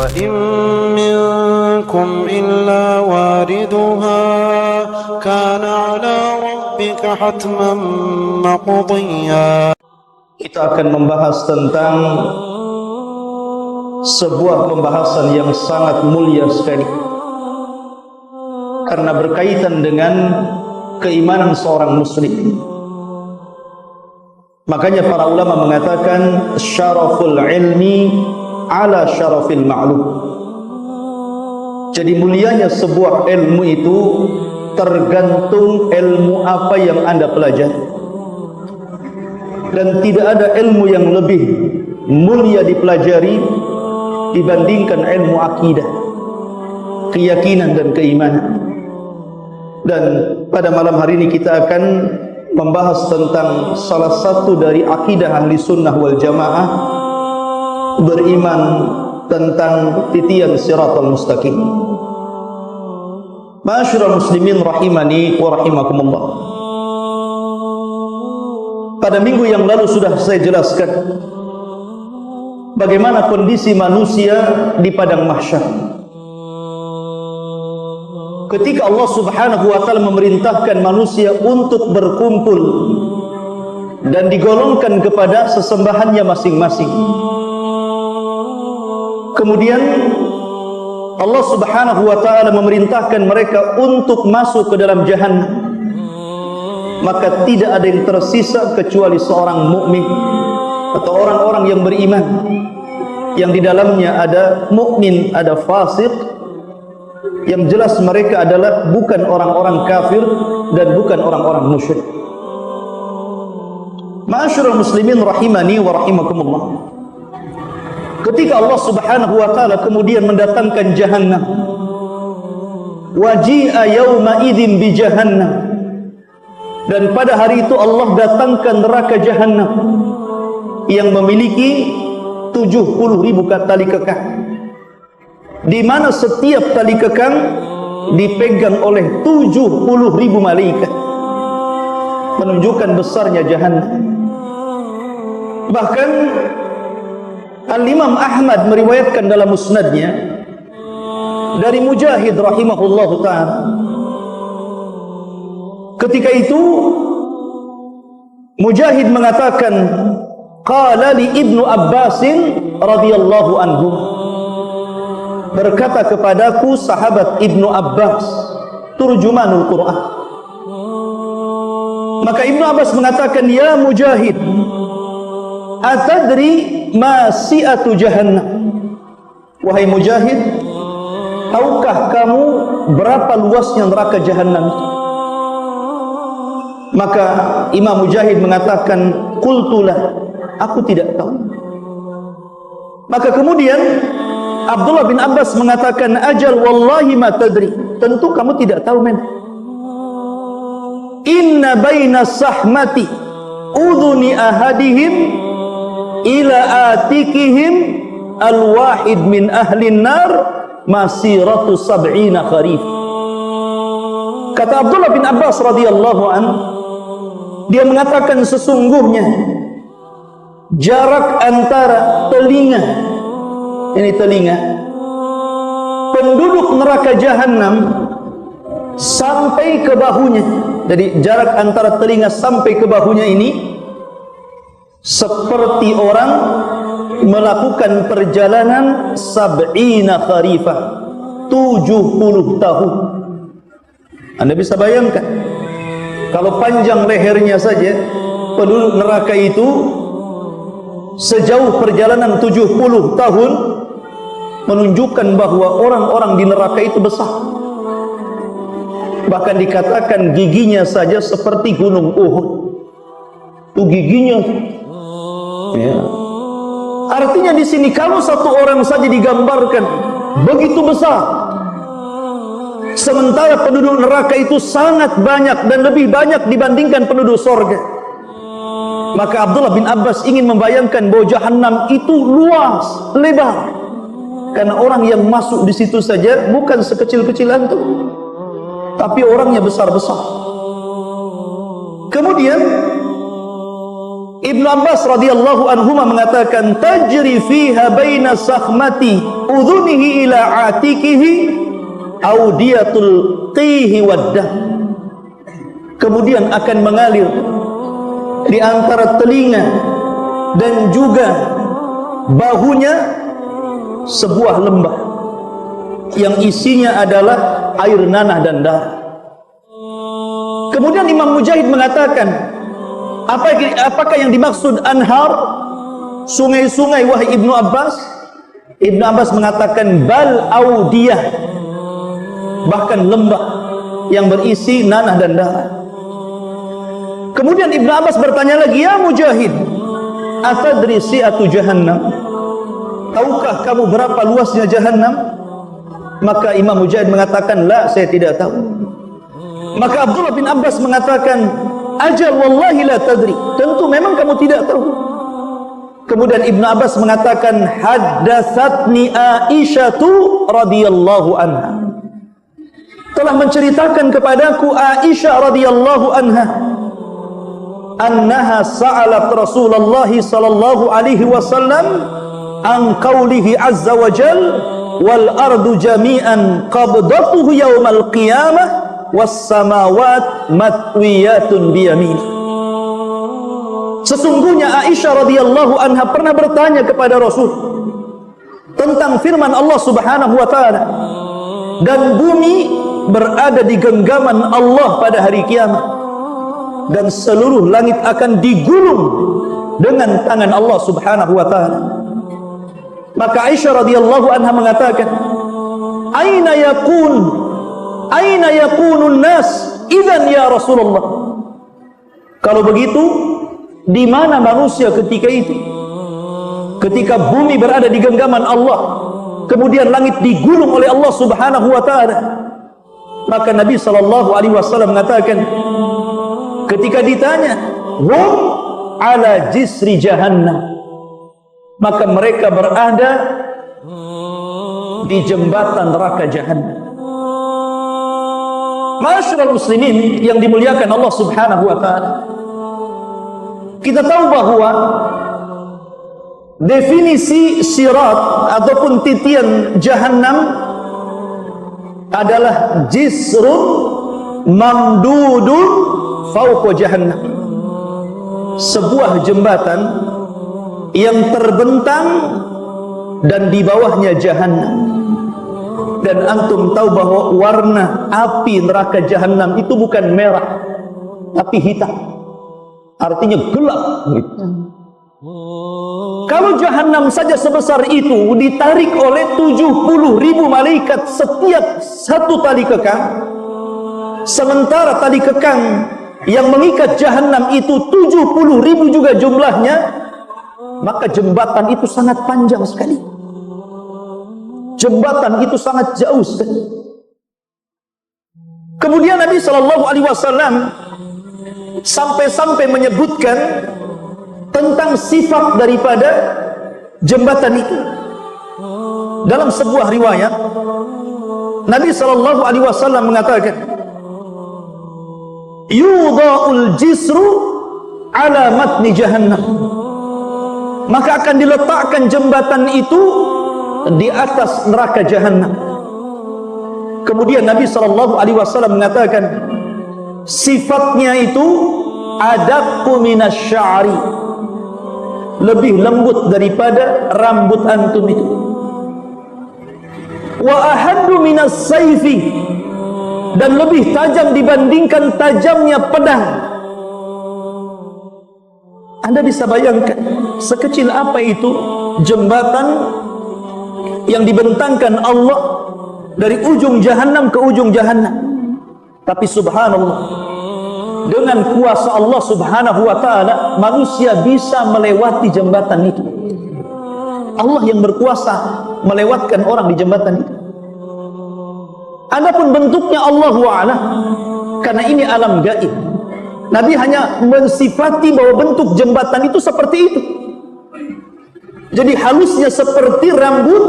وإن منكم إلا واردها كان على ربك حتما مقضيا. Kita akan membahas tentang sebuah pembahasan yang sangat mulia sekali, karena berkaitan dengan keimanan seorang muslim. Makanya para ulama mengatakan syaraful ilmi ala syarafil ma'lum. Jadi mulianya sebuah ilmu itu tergantung ilmu apa yang Anda pelajari. Dan tidak ada ilmu yang lebih mulia dipelajari dibandingkan ilmu akidah, keyakinan dan keimanan. Dan pada malam hari ini kita akan membahas tentang salah satu dari akidah ahli sunnah wal jamaah, beriman tentang titian siratal mustaqim. Ma'asyiral muslimin rahimani wa rahimakumullah. Pada minggu yang lalu sudah saya jelaskan bagaimana kondisi manusia di padang mahsyar ketika Allah Subhanahu wa taala memerintahkan manusia untuk berkumpul dan digolongkan kepada sesembahannya masing-masing. Kemudian Allah Subhanahu wa taala memerintahkan mereka untuk masuk ke dalam jahannam. Maka tidak ada yang tersisa kecuali seorang mukmin atau orang-orang yang beriman, yang di dalamnya ada mukmin, ada fasik. Yang jelas mereka adalah bukan orang-orang kafir dan bukan orang-orang musyrik. Ma'asyiral muslimin rahimani wa rahimakumullah. Ketika Allah Subhanahu wa taala kemudian mendatangkan jahannam, waji'a yauma idzin bi jahannam, dan pada hari itu Allah datangkan neraka jahannam yang memiliki 70.000 tali kekang, di mana setiap tali kekang dipegang oleh 70.000 malaikat, menunjukkan besarnya jahannam. Bahkan Al-Imam Ahmad meriwayatkan dalam musnadnya dari Mujahid rahimahullahu ta'ala, ketika itu Mujahid mengatakan, qala li Ibnu Abbasin radhiyallahu anhu, berkata kepadaku sahabat Ibnu Abbas, turjumanul Quran. Maka Ibnu Abbas mengatakan, ya Mujahid, atadri ma si'atu jahannam? Wahai Mujahid, tahukah kamu berapa luasnya neraka jahannam itu? Maka Imam Mujahid mengatakan, qultulah, aku tidak tahu. Maka kemudian Abdullah bin Abbas mengatakan, ajal wallahi ma tadri, tentu kamu tidak tahu men. Inna baina sahmati udhuni ahadihim ila atikihim alwahid min ahlin nar masiratu sab'ina kharif. Kata Abdullah bin Abbas radhiyallahu an, dia mengatakan sesungguhnya jarak antara telinga, ini telinga penduduk neraka jahannam sampai ke bahunya. Jadi jarak antara telinga sampai ke bahunya ini seperti orang melakukan perjalanan sab'ina kharifah, 70 tahun. Anda bisa bayangkan, kalau panjang lehernya saja penduduk neraka itu sejauh perjalanan 70 tahun, menunjukkan bahwa orang-orang di neraka itu besar. Bahkan dikatakan giginya saja seperti gunung Uhud. Itu giginya. Ya. Artinya di sini kalau satu orang saja digambarkan begitu besar, sementara penduduk neraka itu sangat banyak dan lebih banyak dibandingkan penduduk sorga. Maka Abdullah bin Abbas ingin membayangkan bahwa jahannam itu luas, lebar, karena orang yang masuk di situ saja bukan sekecil-kecil antum, tapi orangnya besar-besar. Kemudian Ibnu Abbas radhiyallahu anhuma mengatakan, tajri fiha baina sakhmati udhunihi ila atikihi audiyatul qihi waddah. Kemudian akan mengalir di antara telinga dan juga bahunya sebuah lembah yang isinya adalah air nanah dan darah. Kemudian Imam Mujahid mengatakan, apakah yang dimaksud anhar, sungai-sungai wahai Ibnu Abbas? Ibnu Abbas mengatakan bal audiyah, bahkan lembah yang berisi nanah dan darah. Kemudian Ibnu Abbas bertanya lagi, ya Mujahid, atadri si'atu jahannam, tahukah kamu berapa luasnya jahannam? Maka Imam Mujahid mengatakan, la, saya tidak tahu. Maka Abdullah bin Abbas mengatakan, ajal wallahi la tadri, tentu memang kamu tidak tahu. Kemudian Ibnu Abbas mengatakan, haddatsatni Aisyatu radhiyallahu anha, telah menceritakan kepadaku Aisyah radhiyallahu anha, annaha sa'alat Rasulullah sallallahu alaihi wasallam an qaulihi azza wa jal wal ardu jami'an qabdatuhu yaumal qiyamah was samawat matwiyatun biyamin. Sesungguhnya Aisyah radhiyallahu anha pernah bertanya kepada Rasul tentang firman Allah Subhanahu wa taala, dan bumi berada di genggaman Allah pada hari kiamat, dan seluruh langit akan digulung dengan tangan Allah Subhanahu wa taala. Maka Aisyah radhiyallahu anha mengatakan, aina yakunun nas idzan ya Rasulullah? Kalau begitu, di mana manusia ketika itu? Ketika bumi berada di genggaman Allah, kemudian langit digulung oleh Allah Subhanahu wa taala. Maka Nabi sallallahu alaihi wasallam mengatakan, ketika ditanya, hum ala jisri jahannam, maka mereka berada di jembatan neraka jahannam. Ma'asyiral muslimin yang dimuliakan Allah Subhanahu wa taala, kita tahu bahwa definisi sirat ataupun titian jahannam adalah jisrun mamdudun fauqa jahannam, sebuah jembatan yang terbentang dan di bawahnya jahannam. Dan antum tahu bahwa warna api neraka jahannam itu bukan merah tapi hitam, artinya gelap. Kalau jahannam saja sebesar itu ditarik oleh 70.000 malaikat setiap satu tali kekang, sementara tali kekang yang mengikat jahannam itu 70.000 juga jumlahnya, maka jembatan itu sangat panjang sekali. Jembatan itu sangat jauh sekali. Kemudian Nabi sallallahu alaihi wasallam sampai-sampai menyebutkan tentang sifat daripada jembatan itu. Dalam sebuah riwayat, Nabi sallallahu alaihi wasallam mengatakan, yudha'ul jisru ala matni jahannam, maka akan diletakkan jembatan itu di atas neraka jahannam. Kemudian Nabi sallallahu alaihi wasallam mengatakan, sifatnya itu adaqqu minasy'ari, lebih lembut daripada rambut antum itu. Wa ahaddu minas sayfi, dan lebih tajam dibandingkan tajamnya pedang. Anda bisa bayangkan sekecil apa itu jembatan yang dibentangkan Allah dari ujung jahannam ke ujung jahannam. Tapi subhanallah, dengan kuasa Allah Subhanahu wa taala, manusia bisa melewati jembatan itu. Allah yang berkuasa melewatkan orang di jembatan itu. Adapun bentuknya Allahu a'lam, karena ini alam gaib. Nabi hanya mensifati bahwa bentuk jembatan itu seperti itu. Jadi halusnya seperti rambut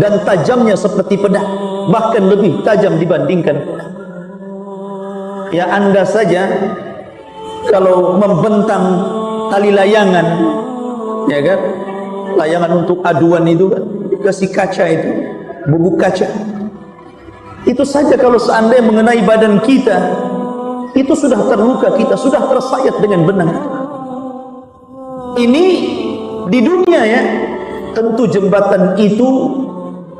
dan tajamnya seperti pedang, bahkan lebih tajam dibandingkan pedang. Ya, Anda saja kalau membentang tali layangan, ya kan, layangan untuk aduan itu kan, kasih kaca itu, bubuk kaca. Itu saja kalau seandainya mengenai badan kita, itu sudah terluka, kita sudah tersayat dengan benang. Ini di dunia ya, tentu jembatan itu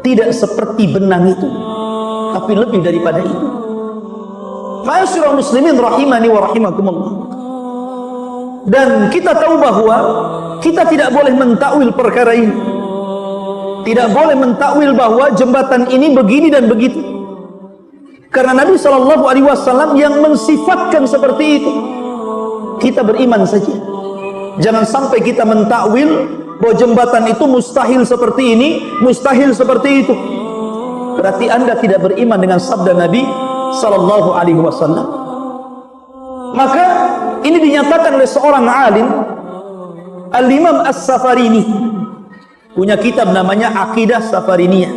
tidak seperti benang itu, tapi lebih daripada itu. Ma'asyiral muslimin rahimani wa rahimakumullah. Dan kita tahu bahwa kita tidak boleh mentakwil perkara ini. Tidak boleh mentakwil bahwa jembatan ini begini dan begitu. Karena Nabi SAW yang mensifatkan seperti itu. Kita beriman saja. Jangan sampai kita mentakwil bahwa jembatan itu mustahil seperti ini, mustahil seperti itu. Berarti Anda tidak beriman dengan sabda Nabi SAW. Maka ini dinyatakan oleh seorang alim, Al-Imam As-Safarini, punya kitab namanya Aqidah Safariniyah.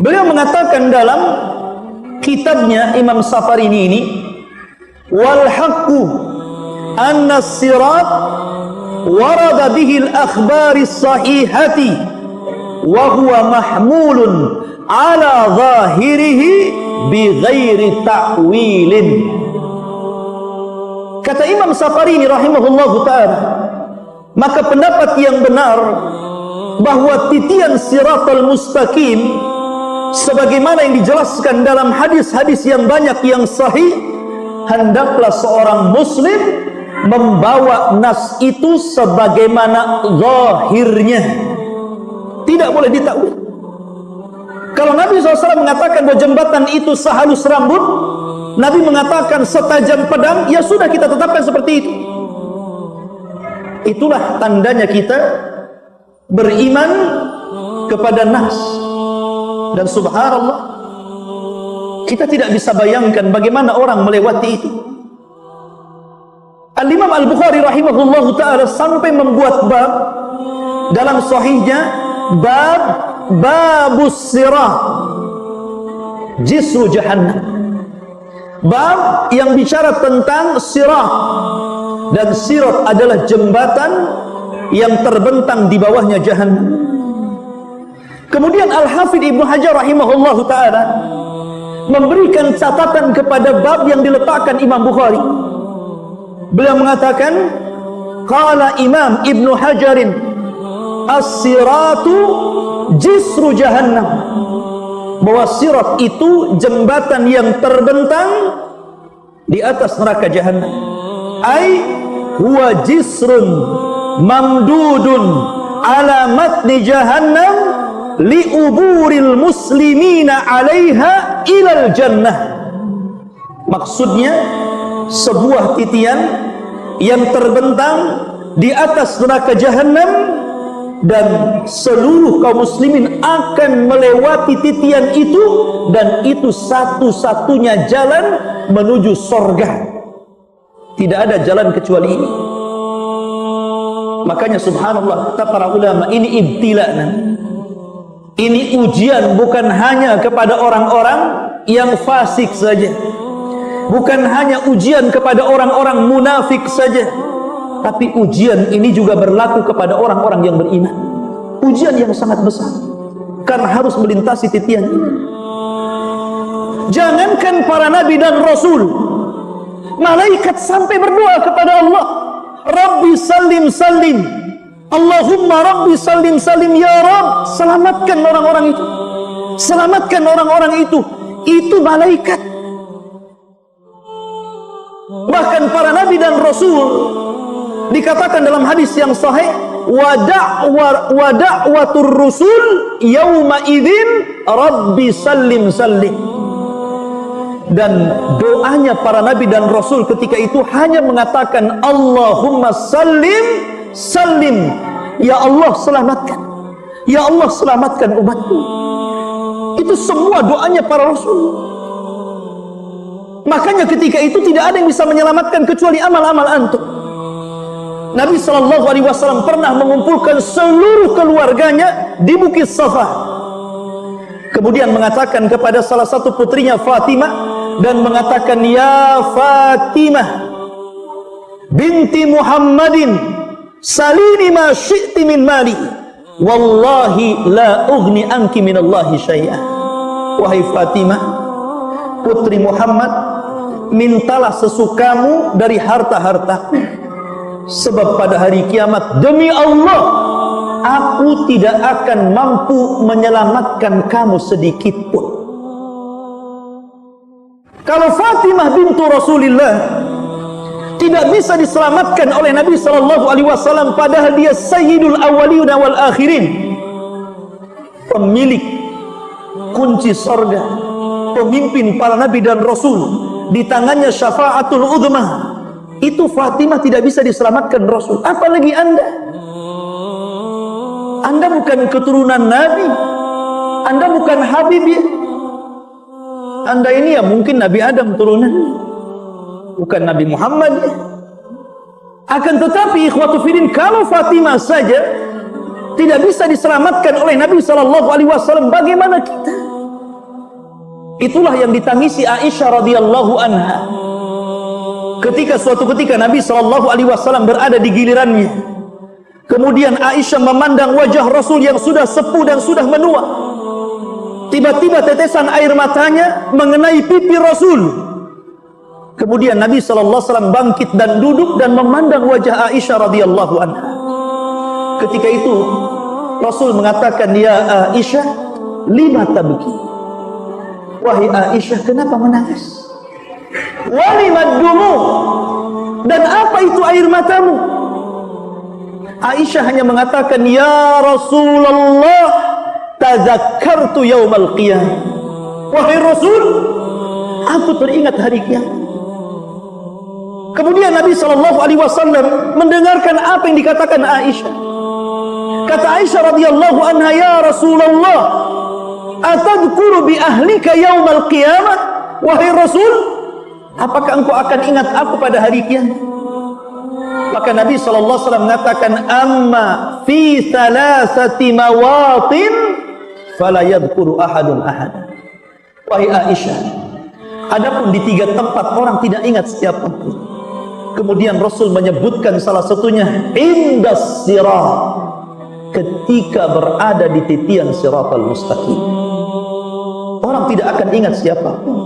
Beliau mengatakan dalam kitabnya Imam Safarini ini, wal haqqu anna as-sirat warada bihi al-akhbari as-sahihati wa huwa mahmulun ala zahirihi bi ghairi ta'wilin. Kata Imam Safarini rahimahullahu ta'ala, maka pendapat yang benar bahwa titian siratal mustaqim sebagaimana yang dijelaskan dalam hadis-hadis yang banyak yang sahih, hendaklah seorang muslim membawa nas itu sebagaimana zahirnya, tidak boleh ditakwil. Kalau Nabi SAW mengatakan bahwa jembatan itu sehalus rambut, Nabi mengatakan setajam pedang, ya sudah kita tetapkan seperti itu. Itulah tandanya kita beriman kepada nas. Dan subhanallah, kita tidak bisa bayangkan bagaimana orang melewati itu. Al-Imam Al-Bukhari rahimahullah ta'ala sampai membuat bab dalam sahihnya, bab babus sirah jisru jahannam. Bab yang bicara tentang sirat, dan sirat adalah jembatan yang terbentang di bawahnya jahannam. Kemudian Al-Hafidh Ibnu Hajar rahimahullah ta'ala memberikan catatan kepada bab yang diletakkan Imam Bukhari. Beliau mengatakan, qala Imam Ibnu Hajarin as-siratu jisru jahannam, bahwa sirat itu jembatan yang terbentang di atas neraka jahannam. Ai huwa jisrun mamdudun ala matni jahannam liuburil muslimina alaiha ilal jannah. Maksudnya sebuah titian yang terbentang di atas neraka jahannam, dan seluruh kaum muslimin akan melewati titian itu, dan itu satu-satunya jalan menuju sorga. Tidak ada jalan kecuali ini. Makanya subhanallah, kata para ulama, ini ibtila'na, ini ujian bukan hanya kepada orang-orang yang fasik saja, bukan hanya ujian kepada orang-orang munafik saja, tapi ujian ini juga berlaku kepada orang-orang yang beriman. Ujian yang sangat besar, karena harus melintasi titian ini. Jangankan para nabi dan rasul, malaikat sampai berdoa kepada Allah, Rabbi salim salim, Allahumma Rabbi salim salim, ya Rabb, selamatkan orang-orang itu, selamatkan orang-orang itu. Itu malaikat. Bahkan para nabi dan rasul dikatakan dalam hadis yang sahih, wa da'watur rusul yauma idzin rabbi sallim sallim. Dan doanya para nabi dan rasul ketika itu hanya mengatakan Allahumma sallim sallim, ya Allah selamatkan, ya Allah selamatkan umatku. Itu semua doanya para rasul. Makanya ketika itu tidak ada yang bisa menyelamatkan kecuali amal-amal antum. Nabi SAW pernah mengumpulkan seluruh keluarganya di Bukit Safa. Kemudian mengatakan kepada salah satu putrinya Fatimah, dan mengatakan, ya Fatimah binti Muhammadin salini ma syi'ti min mali. wallahi la ughni anki minallahi syai'a. Wahai Fatimah, putri Muhammad, mintalah sesukamu dari harta-harta, sebab pada hari kiamat demi Allah aku tidak akan mampu menyelamatkan kamu sedikit pun. Kalau Fatimah bintu Rasulullah tidak bisa diselamatkan oleh Nabi SAW, padahal dia sayyidul awwalin wal akhirin, pemilik kunci surga, pemimpin para nabi dan rasul, di tangannya syafaatul uzma, itu Fatimah tidak bisa diselamatkan Rasul. Apalagi Anda? Anda bukan keturunan Nabi, Anda bukan Habib ya. Anda ini ya mungkin Nabi Adam turunan, bukan Nabi Muhammad ya. Akan tetapi ikhwatu fillah, kalau Fatimah saja tidak bisa diselamatkan oleh Nabi SAW, bagaimana kita? Itulah yang ditangisi Aisyah radhiyallahu anha ketika suatu ketika Nabi SAW berada di gilirannya. Kemudian Aisyah memandang wajah Rasul yang sudah sepuh dan sudah menua. Tiba-tiba tetesan air matanya mengenai pipi Rasul. Kemudian Nabi SAW bangkit dan duduk dan memandang wajah Aisyah radhiyallahu anha. Ketika itu Rasul mengatakan, "Ya Aisyah, lima tabki?" Wahai Aisyah, kenapa menangis? Walimaddumu, dan apa itu air matamu? Aisyah hanya mengatakan, "Ya Rasulullah, tazakkartu yaumal qiyamah." Wahai Rasul, aku teringat hari kiamat. Kemudian Nabi SAW mendengarkan apa yang dikatakan Aisyah. Kata Aisyah radhiyallahu anha, "Ya Rasulullah, atadhkuru bi ahlika yaumal qiyamah?" Wahai Rasul, apakah engkau akan ingat aku pada hari kiamat? Maka Nabi SAW mengatakan, "Amma fi thalathati mawatin fala yadhkuru ahadun ahad." Wahai Aisyah, adapun di 3 tempat orang tidak ingat siapapun. Kemudian Rasul menyebutkan salah satunya indas sirat, ketika berada di titian siratal mustaqim. Orang tidak akan ingat siapapun.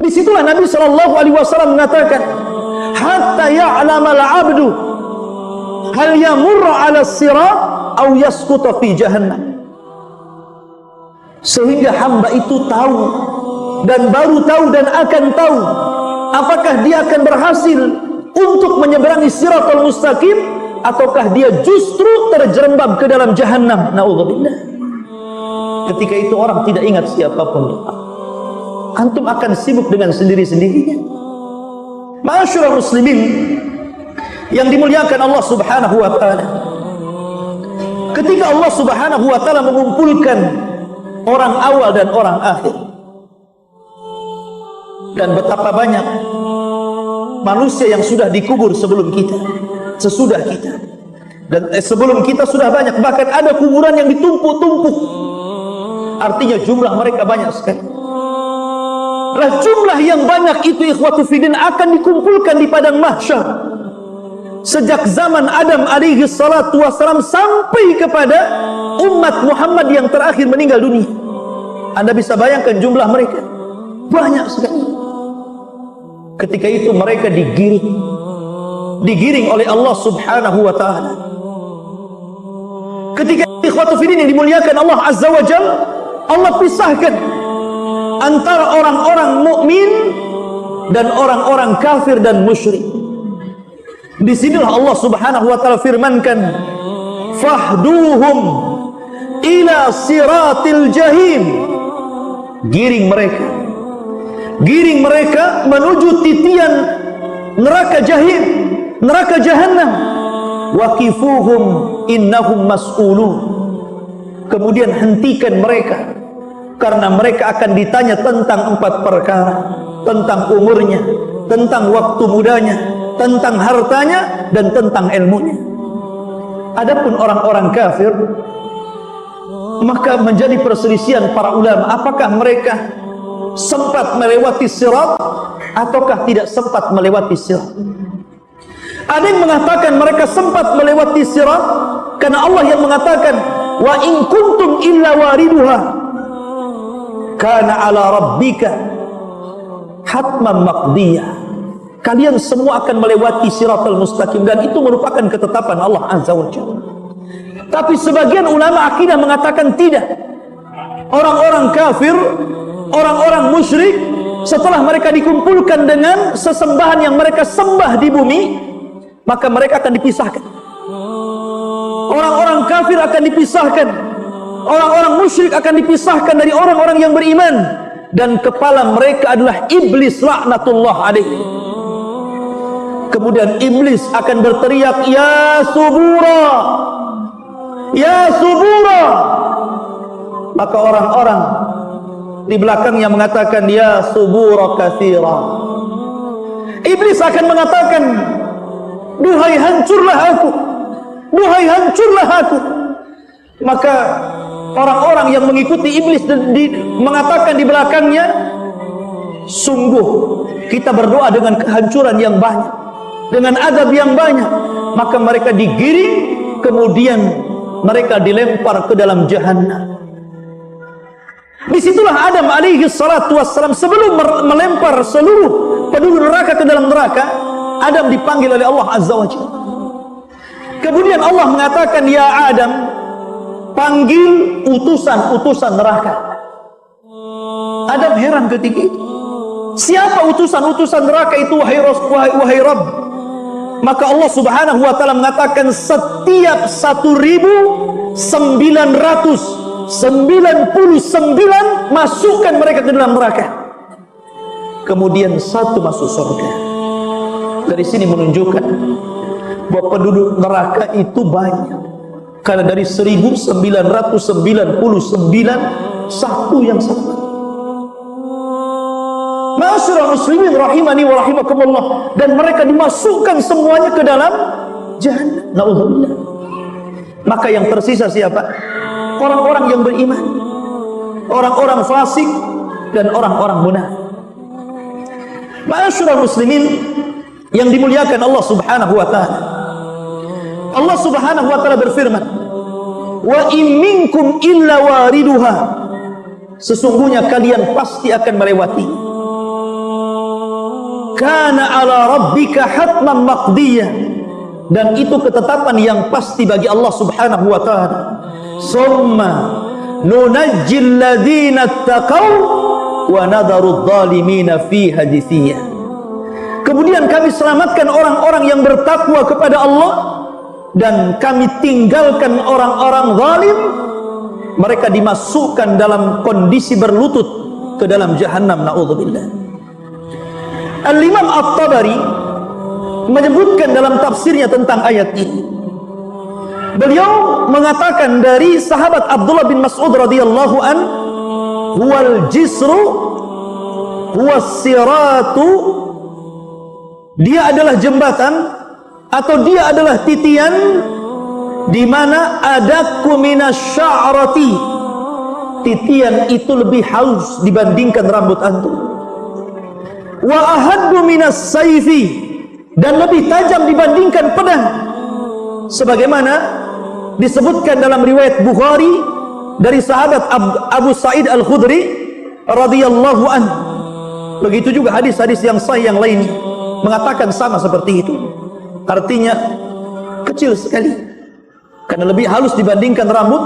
Disitulah Nabi SAW mengatakan, hatta ya'lamal 'abdu hal yamurra 'ala sirat aw yasquta fi jahannam. Sehingga hamba itu tahu, dan baru tahu dan akan tahu, apakah dia akan berhasil untuk menyeberangi siratal mustaqim, ataukah dia justru terjerembab ke dalam jahannam. Na'udzubillah. Ketika itu orang tidak ingat siapapun. Antum akan sibuk dengan sendiri-sendirinya. Ma'asyiral muslimin yang dimuliakan Allah Subhanahu wa taala, ketika Allah Subhanahu wa taala mengumpulkan orang awal dan orang akhir, dan betapa banyak manusia yang sudah dikubur sebelum kita, sesudah kita, dan sebelum kita sudah banyak, bahkan ada kuburan yang ditumpuk-tumpuk. Artinya jumlah mereka banyak sekali. Nah, jumlah yang banyak itu ikhwatu fiddin akan dikumpulkan di padang mahsyar sejak zaman Adam alaihi salatu wassalam sampai kepada umat Muhammad yang terakhir meninggal dunia. Anda bisa bayangkan jumlah mereka banyak sekali. Ketika itu mereka digiring oleh Allah Subhanahu wa taala. Ketika ikhwatu fiddin yang dimuliakan Allah Azza wa Jalla, Allah pisahkan antara orang-orang mukmin dan orang-orang kafir dan musyrik. Disinilah Allah Subhanahu wa taala firmankan, "Fahduhum ila siratil jahim." Giring mereka menuju titian neraka jahim, neraka jahannam. Waqifuhum innahum mas'ulun. Kemudian hentikan mereka, karena mereka akan ditanya tentang 4 perkara, tentang umurnya, tentang waktu mudanya, tentang hartanya, dan tentang ilmunya. Adapun orang-orang kafir, maka menjadi perselisihan para ulama, apakah mereka sempat melewati sirat ataukah tidak sempat melewati sirat. Ada yang mengatakan mereka sempat melewati sirat, karena Allah yang mengatakan, wa in kuntum illa wariduha kana ala rabbika hatman maqdiyah. Kalian semua akan melewati siratal mustaqim, dan itu merupakan ketetapan Allah Azza wa Jalla. Tapi sebagian ulama akidah mengatakan tidak. Orang-orang kafir, orang-orang musyrik, setelah mereka dikumpulkan dengan sesembahan yang mereka sembah di bumi, maka mereka akan dipisahkan. Orang-orang kafir akan dipisahkan, orang-orang musyrik akan dipisahkan dari orang-orang yang beriman, dan kepala mereka adalah iblis laknatullah alaihi. Kemudian iblis akan berteriak, ya subura, ya subura. Maka orang-orang di belakangnya mengatakan, ya subura katsira. Iblis akan mengatakan, duhai hancurlah aku, duhai hancurlah aku. Maka orang-orang yang mengikuti iblis mengatakan di belakangnya, sungguh kita berdoa dengan kehancuran yang banyak, dengan azab yang banyak. Maka mereka digiring, kemudian mereka dilempar ke dalam jahannam. Disitulah Adam alaihi salatu wassalam, sebelum melempar seluruh penduduk neraka ke dalam neraka, Adam dipanggil oleh Allah Azza wa Jalla. Kemudian Allah mengatakan, ya Adam, panggil utusan-utusan neraka. Adam heran ketika itu. Siapa utusan-utusan neraka itu, wahai Rabb? Maka Allah Subhanahu wa taala mengatakan, setiap 1999 masukkan mereka ke dalam neraka. Kemudian satu masuk surga. Dari sini menunjukkan bahwa penduduk neraka itu banyak. Karena dari 1999 satu yang selamat. Ma'asyiral muslimin rahimani wa rahimakumullah, dan mereka dimasukkan semuanya ke dalam jahannam. Naudzubillah. Maka yang tersisa siapa? Orang-orang yang beriman, orang-orang fasik, dan orang-orang munafik. Ma'asyiral muslimin yang dimuliakan Allah Subhanahu wa taala. Allah Subhanahu wa taala berfirman, wa in minkum illa wariduha. Sesungguhnya kalian pasti akan melewati. Kana ala rabbika hatman maqdiyah. Dan itu ketetapan yang pasti bagi Allah Subhanahu wa taala. Summa nunajjil ladzina taqaw wa nadharu adh-dhalimina fiha jithiyah. Kemudian kami selamatkan orang-orang yang bertakwa kepada Allah, dan kami tinggalkan orang-orang zalim. Mereka dimasukkan dalam kondisi berlutut ke dalam jahannam. Na'udzubillah. Al-Imam At-Tabari menyebutkan dalam tafsirnya tentang ayat ini. Beliau mengatakan dari sahabat Abdullah bin Mas'ud radhiyallahu an, huwal jisru huwas siratu, dia adalah jembatan atau dia adalah titian di mana ada kuminasya'rati. Titian itu lebih halus dibandingkan rambut antum. Wa ahaddu minas sayfi, dan lebih tajam dibandingkan pedang. Sebagaimana disebutkan dalam riwayat Bukhari dari sahabat Abu Sa'id Al-Khudri radhiyallahu anhu. Begitu juga hadis-hadis yang sahih yang lainnya mengatakan sama seperti itu. Artinya kecil sekali, karena lebih halus dibandingkan rambut,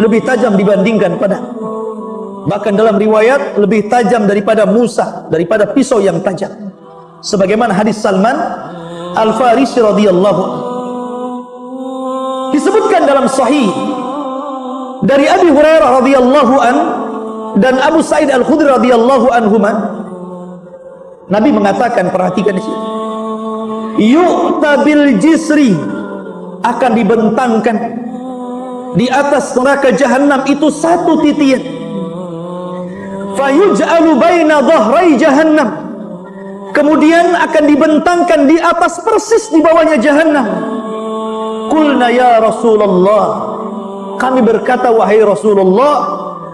lebih tajam dibandingkan pedang. Bahkan dalam riwayat lebih tajam daripada Musa, daripada pisau yang tajam. Sebagaimana hadis Salman Al-Farisi radhiyallahu anhu. Disebutkan dalam sahih dari Abi Hurairah radhiyallahu anhu dan Abu Sa'id Al-Khudri radhiyallahu anhuma, Nabi mengatakan, perhatikan di sini, yu'ta bil jisri, akan dibentangkan di atas neraka jahanam itu satu titian. Fayuj'alu baina dhahrai jahannam, kemudian akan dibentangkan di atas persis di bawahnya jahannam. Qulna ya Rasulullah, kami berkata, wahai Rasulullah,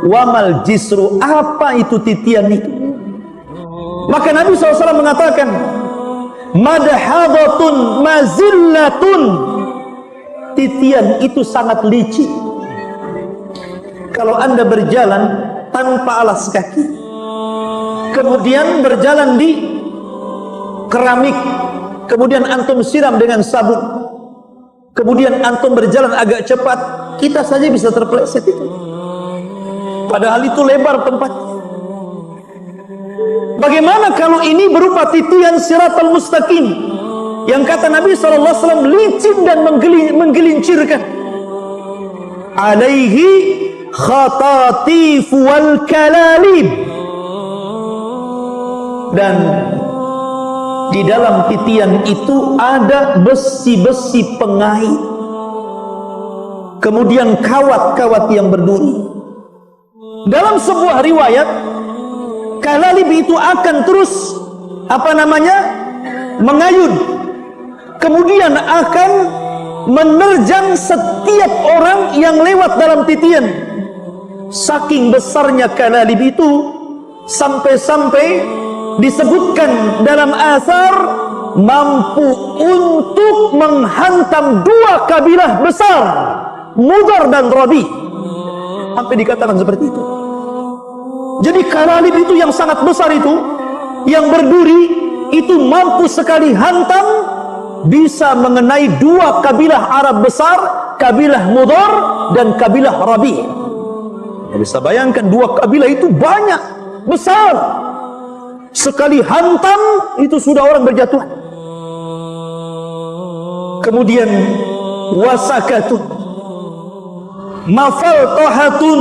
wamal jisru, apa itu titian itu? Maka Nabi SAW mengatakan, madhadatun mazillatun. Titian itu sangat licin. Kalau Anda berjalan tanpa alas kaki, kemudian berjalan di keramik, kemudian antum siram dengan sabun, kemudian antum berjalan agak cepat, kita saja bisa terpeleset itu. Padahal itu lebar tempatnya. Bagaimana kalau ini berupa titian siratal mustaqim yang kata Nabi SAW licin dan menggelincirkan? Alaihi khatatif wal kalalib. Dan di dalam titian itu ada besi-besi pengait, kemudian kawat-kawat yang berduri. Dalam sebuah riwayat, kalalib itu akan terus mengayun, kemudian akan menerjang setiap orang yang lewat dalam titian. Saking besarnya kalalib itu, sampai-sampai disebutkan dalam asar mampu untuk menghantam dua kabilah besar, Mudar dan Rabi. Sampai dikatakan seperti itu. Jadi kalalib itu yang sangat besar itu, yang berduri itu mampu sekali hantam, bisa mengenai dua kabilah Arab besar, kabilah Mudar dan kabilah Rabi. Bisa bayangkan dua kabilah itu banyak, besar. Sekali hantam itu sudah orang berjatuhan. Kemudian wasakatun mafaltahatun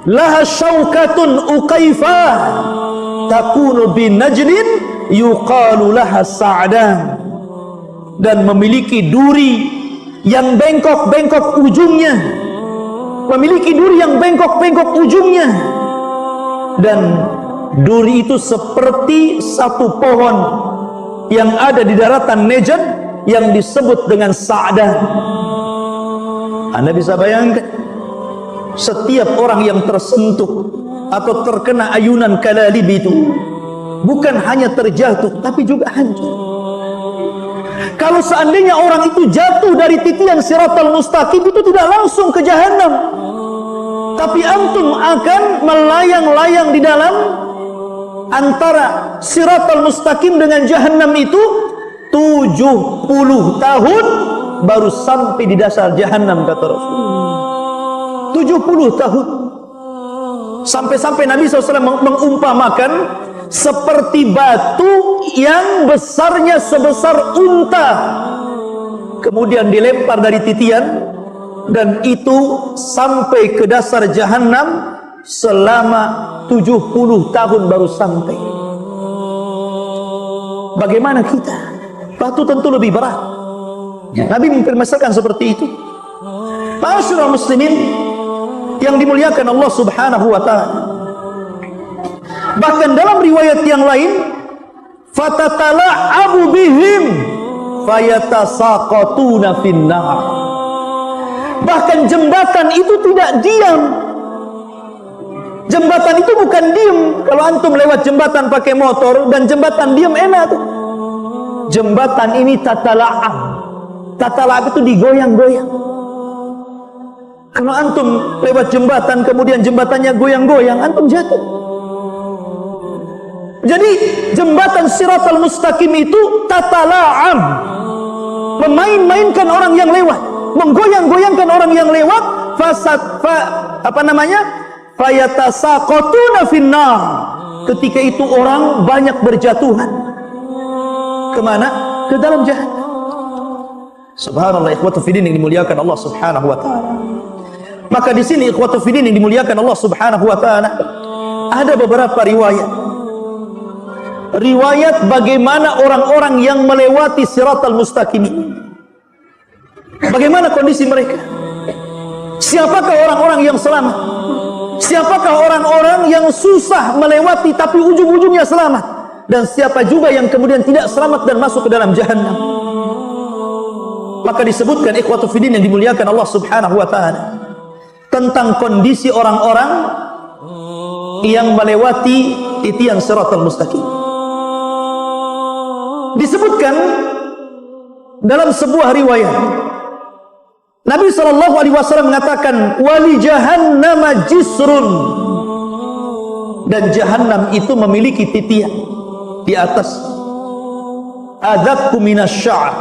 laha syaukatun uqaifah takunu bin najlin yuqalu laha sa'dan. Dan memiliki duri yang bengkok-bengkok ujungnya, memiliki duri yang bengkok-bengkok ujungnya, dan duri itu seperti satu pohon yang ada di daratan Najd yang disebut dengan Sa'dan. Anda bisa bayangkan, setiap orang yang tersentuh atau terkena ayunan kalalib itu bukan hanya terjatuh, tapi juga hancur. Kalau seandainya orang itu jatuh dari titian siratal mustaqim, itu tidak langsung ke jahanam, tapi antum akan melayang-layang di dalam antara siratal mustaqim dengan jahanam itu 70 tahun baru sampai di dasar jahanam, kata Rasul. 70 tahun. Sampai-sampai Nabi SAW mengumpamakan seperti batu yang besarnya sebesar unta, kemudian dilempar dari titian, dan itu sampai ke dasar jahanam selama 70 tahun baru sampai. Bagaimana kita? Batu tentu lebih berat. Nabi mempermasalahkan seperti itu. Ma'asyiral muslimin yang dimuliakan Allah Subhanahu wa ta'ala. Bahkan dalam riwayat yang lain, fatatala'abu bihim fayatasaqatuna finnar. Bahkan jembatan itu tidak diam. Jembatan itu bukan diam. Kalau antum lewat jembatan pakai motor dan jembatan diam, enak tuh. Jembatan ini tatala'ab. Tatala'ab itu digoyang-goyang. Kalau antum lewat jembatan kemudian jembatannya goyang-goyang, antum jatuh. Jadi jembatan siratal mustaqim itu tatala'ab, memain-mainkan orang yang lewat, menggoyang-goyangkan orang yang lewat. Fayatasaqatuna finnar. Ketika itu orang banyak berjatuhan. Kemana? Ke dalam jahanam. Subhanallah, ikhwatu fiddin yang dimuliakan Allah Subhanahu wa ta'ala. Maka di sini ikhwatu fiddin yang dimuliakan Allah Subhanahu wa ta'ala, ada beberapa riwayat bagaimana orang-orang yang melewati siratal mustaqim ini. Bagaimana kondisi mereka? Siapakah orang-orang yang selamat? Siapakah orang-orang yang susah melewati tapi ujung-ujungnya selamat? Dan siapa juga yang kemudian tidak selamat dan masuk ke dalam jahanam? Maka disebutkan ikhwatu fiddin yang dimuliakan Allah Subhanahu wa ta'ala tentang kondisi orang-orang yang melewati titian siratal mustaqim. Disebutkan dalam sebuah riwayat, Nabi SAW mengatakan, wali jahannam jisrun, dan jahannam itu memiliki titian di atas, adzaqu minasy-sya'r,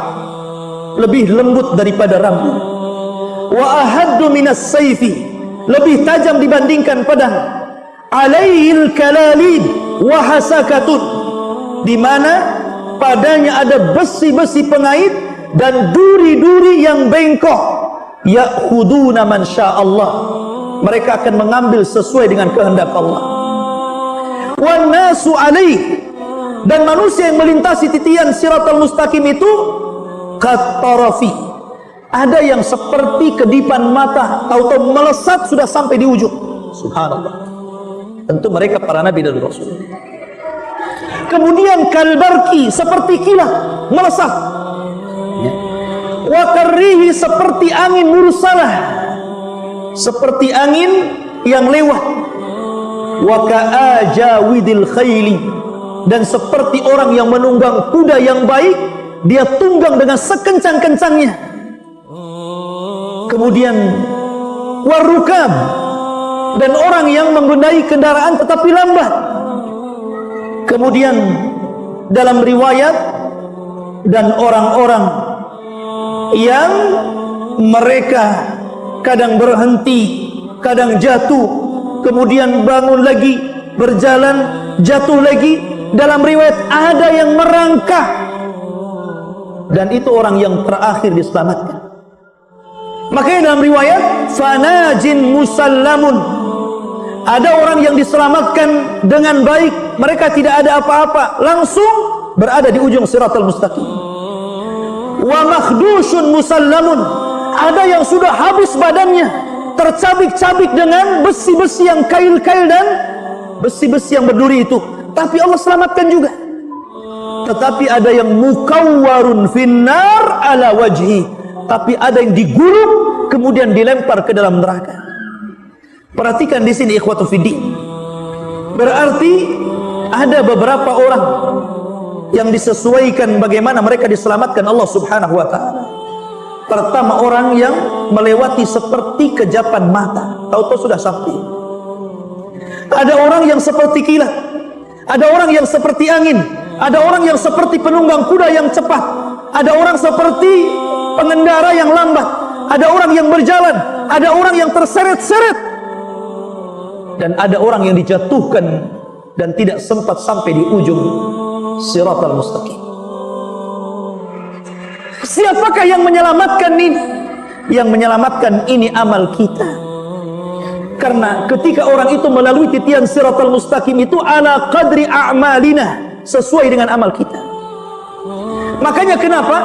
lebih lembut daripada rambut, wa ahaddu minas sayfi, lebih tajam dibandingkan pedang, alaihil kalalib wa hasakatun, di mana padanya ada besi-besi pengait dan duri-duri yang bengkok, ya'khuduna man sya'allah, mereka akan mengambil sesuai dengan kehendak Allah. Wan nasu alaih, dan manusia yang melintasi titian siratal mustaqim itu katarafi, ada yang seperti kedipan mata, tahu-tahu melesat sudah sampai di ujung. Subhanallah. Tentu mereka para nabi dan rasul. Kemudian kalbarki, seperti kilat melesat. Wa karrihi, seperti angin mursalah, seperti angin yang lewat. Wa ka'ajawidil khayli, dan seperti orang yang menunggang kuda yang baik, dia tunggang dengan sekencang-kencangnya. Kemudian warukab, dan orang yang mengendarai kendaraan tetapi lambat. Kemudian dalam riwayat, dan orang-orang yang mereka kadang berhenti, kadang jatuh, kemudian bangun lagi, berjalan, jatuh lagi. Dalam riwayat ada yang merangkak, dan itu orang yang terakhir diselamatkan. Makanya dalam riwayat fanajin musallamun, ada orang yang diselamatkan dengan baik, mereka tidak ada apa-apa, langsung berada di ujung siratal mustaqim. Wa makhdushun musallamun, ada yang sudah habis badannya, tercabik-cabik dengan besi-besi yang kail-kail dan besi-besi yang berduri itu, tapi Allah selamatkan juga. Tetapi ada yang mukawwarun finnar ala wajhi, tapi ada yang digulung kemudian dilempar ke dalam neraka. Perhatikan di sini ikhwatu fiddin. Berarti ada beberapa orang yang disesuaikan bagaimana mereka diselamatkan Allah Subhanahu wa taala. Pertama, orang yang melewati seperti kejapan mata, tahu-tahu sudah sampai. Ada orang yang seperti kilat, ada orang yang seperti angin, ada orang yang seperti penunggang kuda yang cepat, ada orang seperti pengendara yang lambat, ada orang yang berjalan, ada orang yang terseret-seret, dan ada orang yang dijatuhkan dan tidak sempat sampai di ujung siratal mustaqim. Siapakah yang menyelamatkan ini? Yang menyelamatkan ini amal kita. Karena ketika orang itu melalui titian siratal mustaqim itu ala qadri a'malina, sesuai dengan amal kita. Makanya kenapa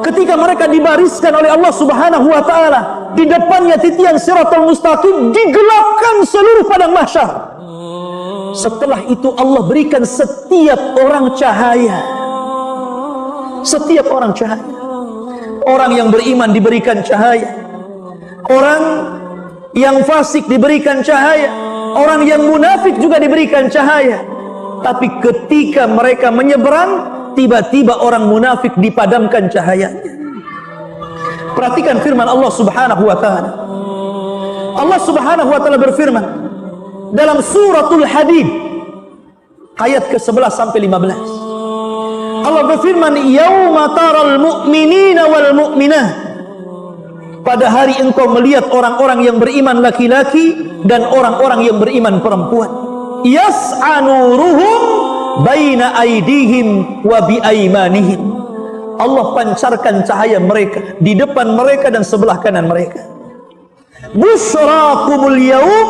ketika mereka dibariskan oleh Allah Subhanahu wa taala, di depannya titian siratal mustaqim, digelapkan seluruh padang mahsyar. Setelah itu Allah berikan setiap orang cahaya. Setiap orang cahaya. Orang yang beriman diberikan cahaya, orang yang fasik diberikan cahaya, orang yang munafik juga diberikan cahaya. Tapi ketika mereka menyeberang, tiba-tiba orang munafik dipadamkan cahayanya. Perhatikan firman Allah Subhanahu wa taala. Allah Subhanahu wa taala berfirman dalam suratul Hadid ayat ke-11 sampai 15. Allah berfirman, yauma taral mu'minina wal mu'minah, pada hari engkau melihat orang-orang yang beriman laki-laki dan orang-orang yang beriman perempuan, yas'a nuruhum baina aydihim wa bi aymanihim, Allah pancarkan cahaya mereka di depan mereka dan sebelah kanan mereka. Busyrakumul yaum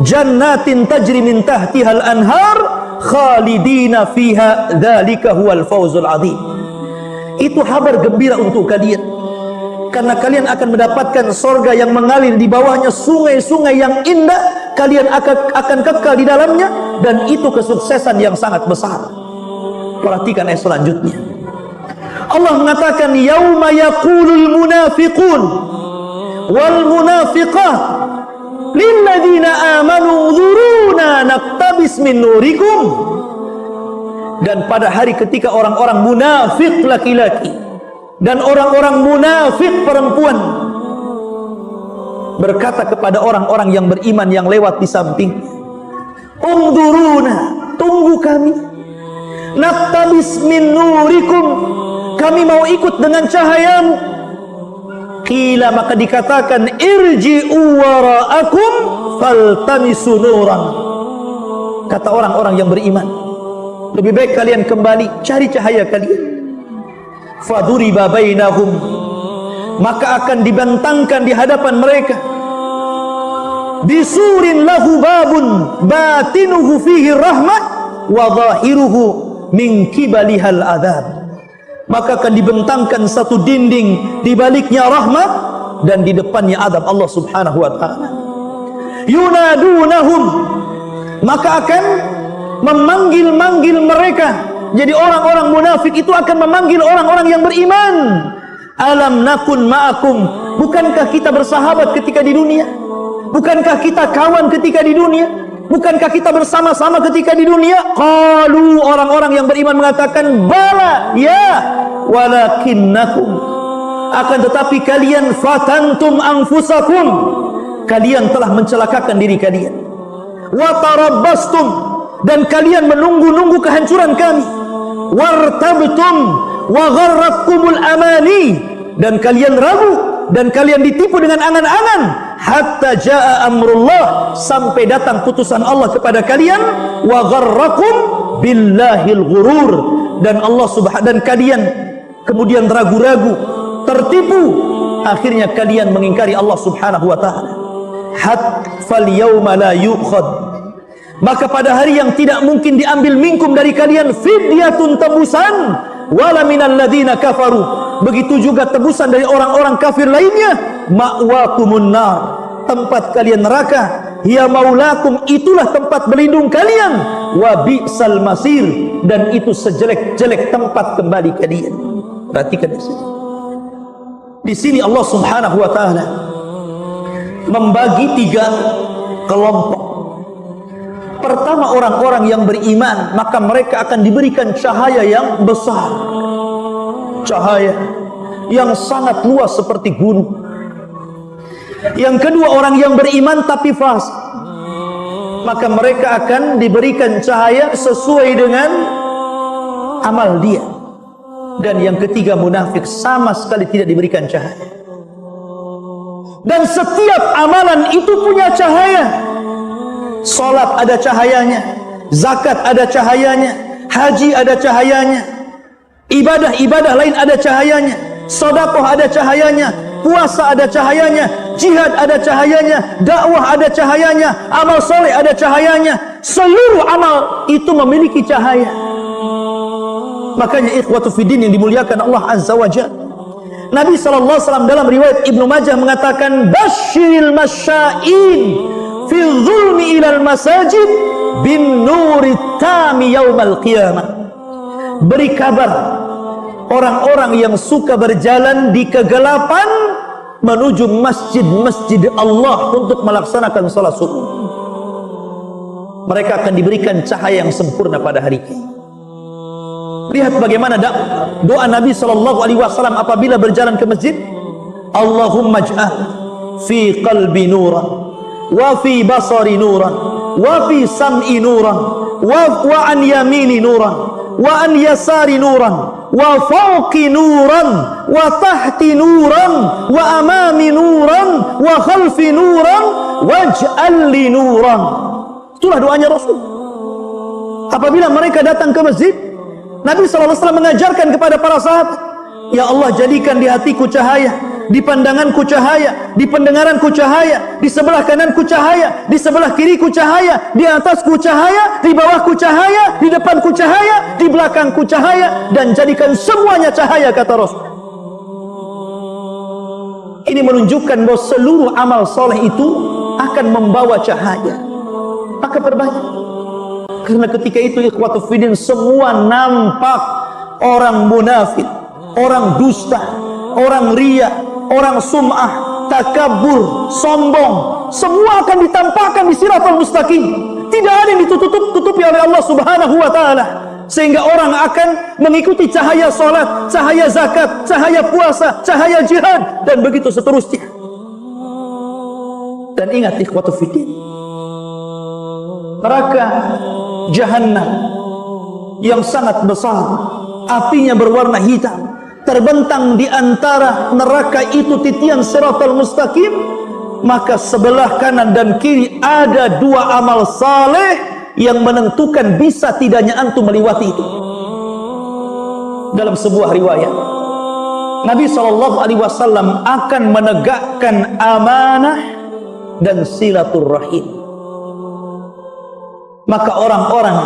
jannatin tajri min tahtihal anhar khalidina fiha dzalika huwal fawzul adzim. Itu kabar gembira untuk kalian, karena kalian akan mendapatkan surga yang mengalir di bawahnya sungai-sungai yang indah, kalian akan kekal di dalamnya, dan itu kesuksesan yang sangat besar. Perhatikan ayat selanjutnya. Allah mengatakan yauma yaqulul munafiqun wal munafiqat lilladzina amanu dzuruna naqtabis min nurikum. Dan pada hari ketika orang-orang munafik laki-laki dan orang-orang munafik perempuan berkata kepada orang-orang yang beriman yang lewat di samping, "Ungduruna, tunggu kami. Naktabis min nurikum, kami mau ikut dengan cahayamu." Qila, maka dikatakan, "Irji'u wara'akum faltamisu nuran." Kata orang-orang yang beriman, lebih baik kalian kembali cari cahaya kalian. Faduriba bainahum, maka akan dibentangkan di hadapan mereka bisurin lahu babun batinuhu fihi rahmah wa zahiruhu min kibalihal adab. Maka akan dibentangkan satu dinding, di baliknya rahmat dan di depannya adab Allah Subhanahu wa taala. Yunadunahum, maka akan memanggil-manggil mereka. Jadi orang-orang munafik itu akan memanggil orang-orang yang beriman. Alam nakun ma'akum, bukankah kita bersahabat ketika di dunia? Bukankah kita kawan ketika di dunia? Bukankah kita bersama-sama ketika di dunia? Qalu, orang-orang yang beriman mengatakan, bala, ya, walakinnakum, akan tetapi kalian fatantum anfusakum, kalian telah mencelakakan diri kalian. Wa tarabbastum, dan kalian menunggu-nunggu kehancuran kami. Wartabtum wa gharratkumul amani, dan kalian ragu dan kalian ditipu dengan angan-angan. Hatta jaa amrullah, sampai datang putusan Allah kepada kalian. Wa gharrakum billahil ghurur, dan Allah subhanahu, dan kalian kemudian ragu-ragu, tertipu, akhirnya kalian mengingkari Allah subhanahu wa ta'ala. Fal yawma la yu'khad, maka pada hari yang tidak mungkin diambil minkum dari kalian fidyatun, tebusan, wala minal ladina kafaru, begitu juga tebusan dari orang-orang kafir lainnya. Ma'wakumun nar, tempat kalian neraka. Hiya maulakum, itulah tempat berlindung kalian. Wa bi'sal masir, dan itu sejelek-jelek tempat kembali kalian. Perhatikan di sini. Di sini Allah Subhanahu wa taala membagi 3 kelompok. Pertama, orang-orang yang beriman, maka mereka akan diberikan cahaya yang besar, cahaya yang sangat luas seperti gunung. Yang kedua, orang yang beriman tapi fasik, maka mereka akan diberikan cahaya sesuai dengan amal dia. Dan yang ketiga, munafik, sama sekali tidak diberikan cahaya. Dan setiap amalan itu punya cahaya. Salat ada cahayanya, zakat ada cahayanya, haji ada cahayanya, ibadah-ibadah lain ada cahayanya, sedekah ada cahayanya, puasa ada cahayanya, jihad ada cahayanya, dakwah ada cahayanya, amal soleh ada cahayanya. Seluruh amal itu memiliki cahaya. Makanya ikhwatu fiddin yang dimuliakan Allah Azza wa Jalla, Nabi SAW dalam riwayat Ibnu Majah mengatakan, basyiril masya'in fi zulmi ilal masajid bin nuri tami yaumal qiyamah. Beri kabar orang-orang yang suka berjalan di kegelapan menuju masjid-masjid Allah untuk melaksanakan salat subuh. Mereka akan diberikan cahaya yang sempurna pada hari ini. Lihat bagaimana doa Nabi SAW apabila berjalan ke masjid. Allahumma ij'al fi qalbi nuran, wa fi basari nuran, wa fi sam'i nuran, wa an yamini nuran, wa an yasari nuran, wa fawqi nuran, wa tahti nuran, wa amami nuran, wa khalfi nuran, waj'al li nuran. Itulah doanya Rasul. Apabila mereka datang ke masjid, Nabi SAW mengajarkan kepada para sahabat, ya Allah, jadikan di hatiku cahaya, di pandanganku cahaya, di pendengaranku cahaya, di sebelah kananku cahaya, di sebelah kiriku cahaya, di atasku cahaya, di bawahku cahaya, di depanku cahaya, di belakangku cahaya, dan jadikan semuanya cahaya, kata Rasul. Ini menunjukkan bahwa seluruh amal soleh itu akan membawa cahaya. Maka perbanyak. Karena ketika itu ikhwatu fiddin, semua nampak orang munafik, orang dusta, orang riya, orang sum'ah, takabur, sombong, semua akan ditampakkan di siratal mustaqim. Tidak ada yang ditutup-tutupi oleh Allah Subhanahu wa taala. sehingga orang akan mengikuti cahaya salat, cahaya zakat, cahaya puasa, cahaya jihad, dan begitu seterusnya. Dan ingat ikhwatu fiddin, neraka Jahannam yang sangat besar, apinya berwarna hitam, terbentang di antara neraka itu titian siratal mustaqim. Maka sebelah kanan dan kiri ada dua amal saleh yang menentukan bisa tidaknya antum melewati itu. Dalam sebuah riwayat, Nabi SAW akan menegakkan amanah dan silaturrahim. Maka orang-orang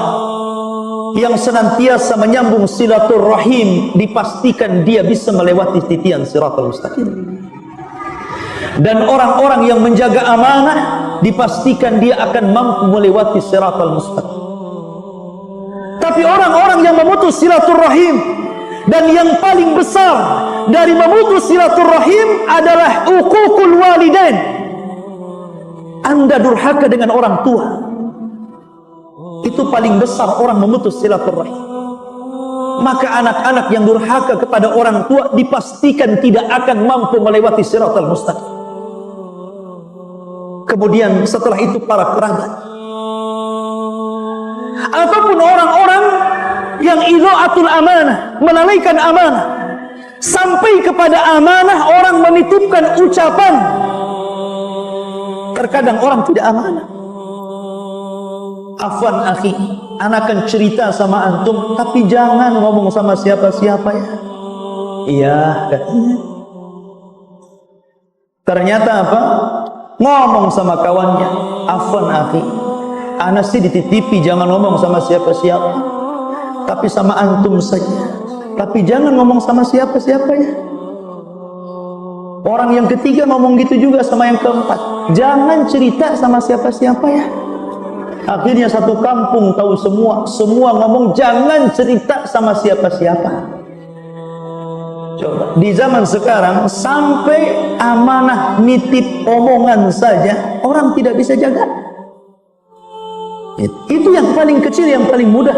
yang senantiasa menyambung silaturrahim dipastikan dia bisa melewati titian siratal mustaqim. Dan orang-orang yang menjaga amanah dipastikan dia akan mampu melewati siratal mustaqim. Tapi orang-orang yang memutus silaturrahim, dan yang paling besar dari memutus silaturrahim adalah uququl walidain. Anda durhaka dengan orang tua, itu paling besar orang memutus silaturahim. Maka anak-anak yang durhaka kepada orang tua dipastikan tidak akan mampu melewati siratal mustaqim. Kemudian setelah itu para kerabat, ataupun orang-orang yang idha'atul amanah, melalaikan amanah. Sampai kepada amanah orang menitipkan ucapan. Terkadang orang tidak amanah. Afwan akhi, anak akan cerita sama antum, tapi jangan ngomong sama siapa-siapa ya. Iya, katanya. Ternyata apa? Ngomong sama kawannya, afwan akhi, anak sih dititipi jangan ngomong sama siapa-siapa, tapi sama antum saja. Tapi jangan ngomong sama siapa-siapa ya. Orang yang ketiga ngomong gitu juga sama yang keempat, jangan cerita sama siapa-siapa ya. Akhirnya satu kampung tahu semua ngomong jangan cerita sama siapa-siapa. Coba di zaman sekarang sampai amanah nitip omongan saja orang tidak bisa jaga. Itu yang paling kecil, yang paling mudah.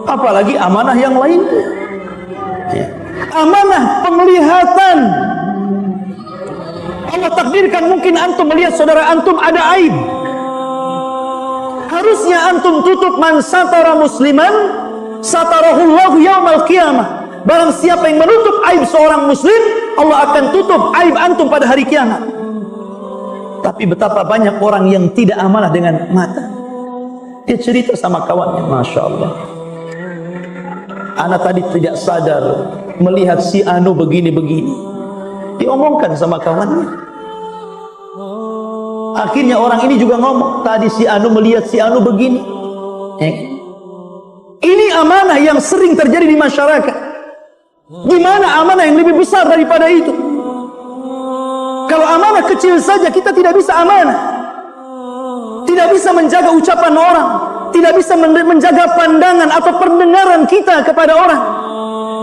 Apalagi amanah yang lain. Amanah penglihatan. Allah takdirkan mungkin antum melihat saudara antum ada aib. Harusnya antum tutup, man satara musliman satarahullahu yaumal qiyamah. Barang siapa yang menutup aib seorang muslim, Allah akan tutup aib antum pada hari kiamat. Tapi betapa banyak orang yang tidak amanah dengan mata. Dia cerita sama kawannya, Masya Allah, anak tadi tidak sadar melihat si anu begini-begini. Diomongkan sama kawannya. Akhirnya orang ini juga ngomong, tadi si anu melihat si anu begini. Ini amanah yang sering terjadi di masyarakat. Gimana amanah yang lebih besar daripada itu? Kalau amanah kecil saja kita tidak bisa amanah, tidak bisa menjaga ucapan orang, tidak bisa menjaga pandangan atau pendengaran kita kepada orang.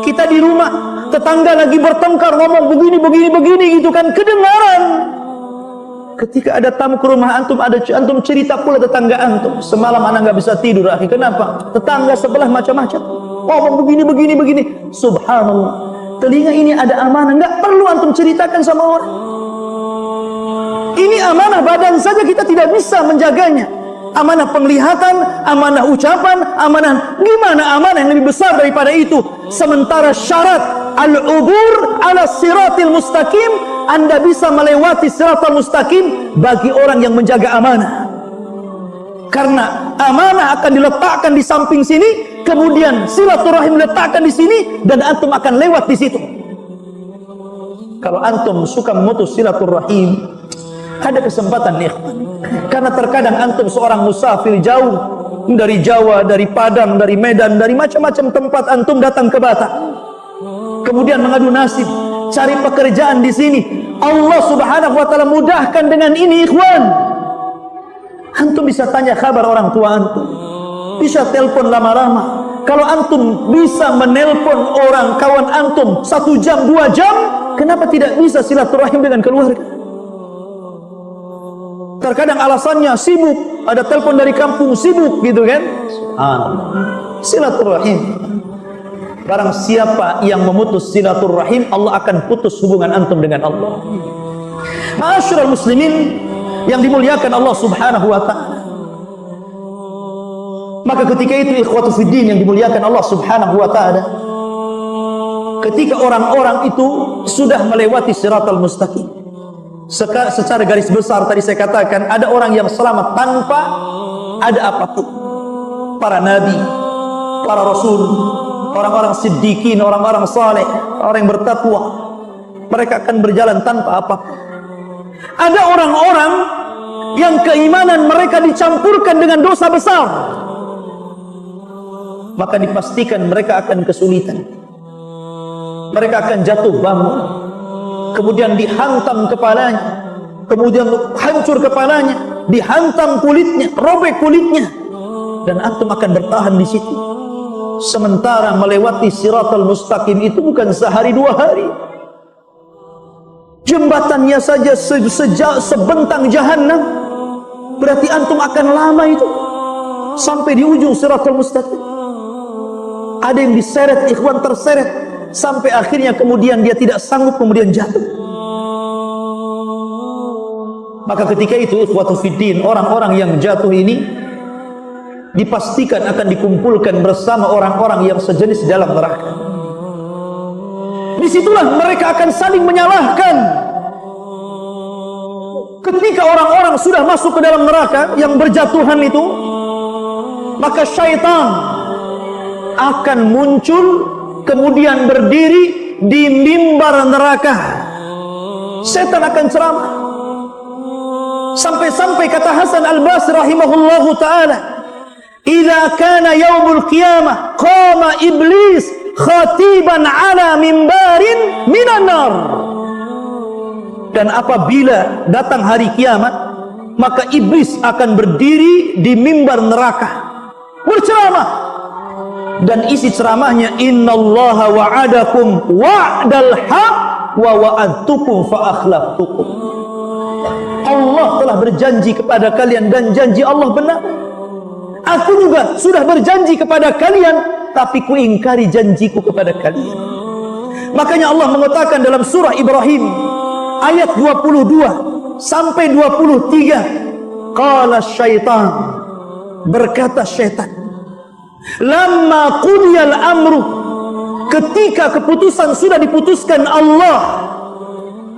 Kita di rumah, tetangga lagi bertengkar ngomong begini gitu kan, kedengaran. Ketika ada tamu ke rumah antum, antum cerita pula tetangga antum, semalam anak nggak bisa tidur. Akhi, kenapa? Tetangga sebelah macam-macam ngomong begini. Subhanallah, telinga ini ada amanah, nggak perlu antum ceritakan sama orang. Ini amanah badan saja kita tidak bisa menjaganya. Amanah penglihatan, amanah ucapan, amanah, gimana amanah yang lebih besar daripada itu? Sementara syarat al-ubur ala siratil mustaqim, Anda bisa melewati siratal mustaqim bagi orang yang menjaga amanah. Karena amanah akan diletakkan di samping sini, kemudian silaturahim diletakkan di sini, dan antum akan lewat di situ. Kalau antum suka memutus silaturahim, ada kesempatan nih. Karena terkadang antum seorang musafir jauh dari Jawa, dari Padang, dari Medan, dari macam-macam tempat antum datang ke Batam. Kemudian mengadu nasib, cari pekerjaan di sini. Allah Subhanahu wa taala mudahkan dengan ini, ikhwan. Antum bisa tanya kabar orang tua antum, bisa telepon lama-lama. Kalau antum bisa menelpon orang kawan antum 1 jam 2 jam, kenapa tidak bisa silaturahim dengan keluarga? Terkadang alasannya sibuk, ada telepon dari kampung, sibuk gitu kan. silaturahim. Barang siapa yang memutus silaturahim, Allah akan putus hubungan antum dengan Allah. Ma'asyiral muslimin yang dimuliakan Allah Subhanahu wa taala. Maka ketika itu ikhwatu fiddin yang dimuliakan Allah Subhanahu wa taala, ketika orang-orang itu sudah melewati siratal mustaqim, secara garis besar tadi saya katakan ada orang yang selamat tanpa ada apapun. Para nabi, para rasul, orang-orang siddiqin, orang-orang saleh, orang yang bertakwa, mereka akan berjalan tanpa apapun. Ada orang-orang yang keimanan mereka dicampurkan dengan dosa besar, maka dipastikan mereka akan kesulitan. Mereka akan jatuh bangun, kemudian dihantam kepalanya, kemudian hancur kepalanya, dihantam kulitnya, robek kulitnya, dan antum akan bertahan di situ. Sementara melewati siratal mustaqim itu bukan sehari dua hari. Jembatannya saja sebentang jahanam. Berarti antum akan lama itu sampai di ujung siratal mustaqim. Ada yang diseret, ikhwan, terseret sampai akhirnya kemudian dia tidak sanggup, kemudian jatuh. Maka ketika itu ikhwatu fiddin, orang-orang yang jatuh ini dipastikan akan dikumpulkan bersama orang-orang yang sejenis dalam neraka. Disitulah mereka akan saling menyalahkan. Ketika orang-orang sudah masuk ke dalam neraka yang berjatuhan itu, maka syaitan akan muncul kemudian berdiri di mimbar neraka. Setan akan ceramah. Sampai-sampai kata Hasan Al-Basri rahimahullahu ta'ala, "Idza kana yaumul qiyamah qama iblis khatiban ala mimbarin minan nar." Dan apabila datang hari kiamat, maka iblis akan berdiri di mimbar neraka berceramah. Dan isi ceramahnya, "Innallaha wa'adakum wa'dal haq wa wa'adtukum fa akhlaftukum." Allah telah berjanji kepada kalian dan janji Allah benar. Aku juga sudah berjanji kepada kalian, tapi ku ingkari janjiku kepada kalian. Makanya Allah mengatakan dalam surah Ibrahim ayat 22 sampai 23, qala syaitan, berkata syaitan, lamma qudiyal amru, ketika keputusan sudah diputuskan Allah,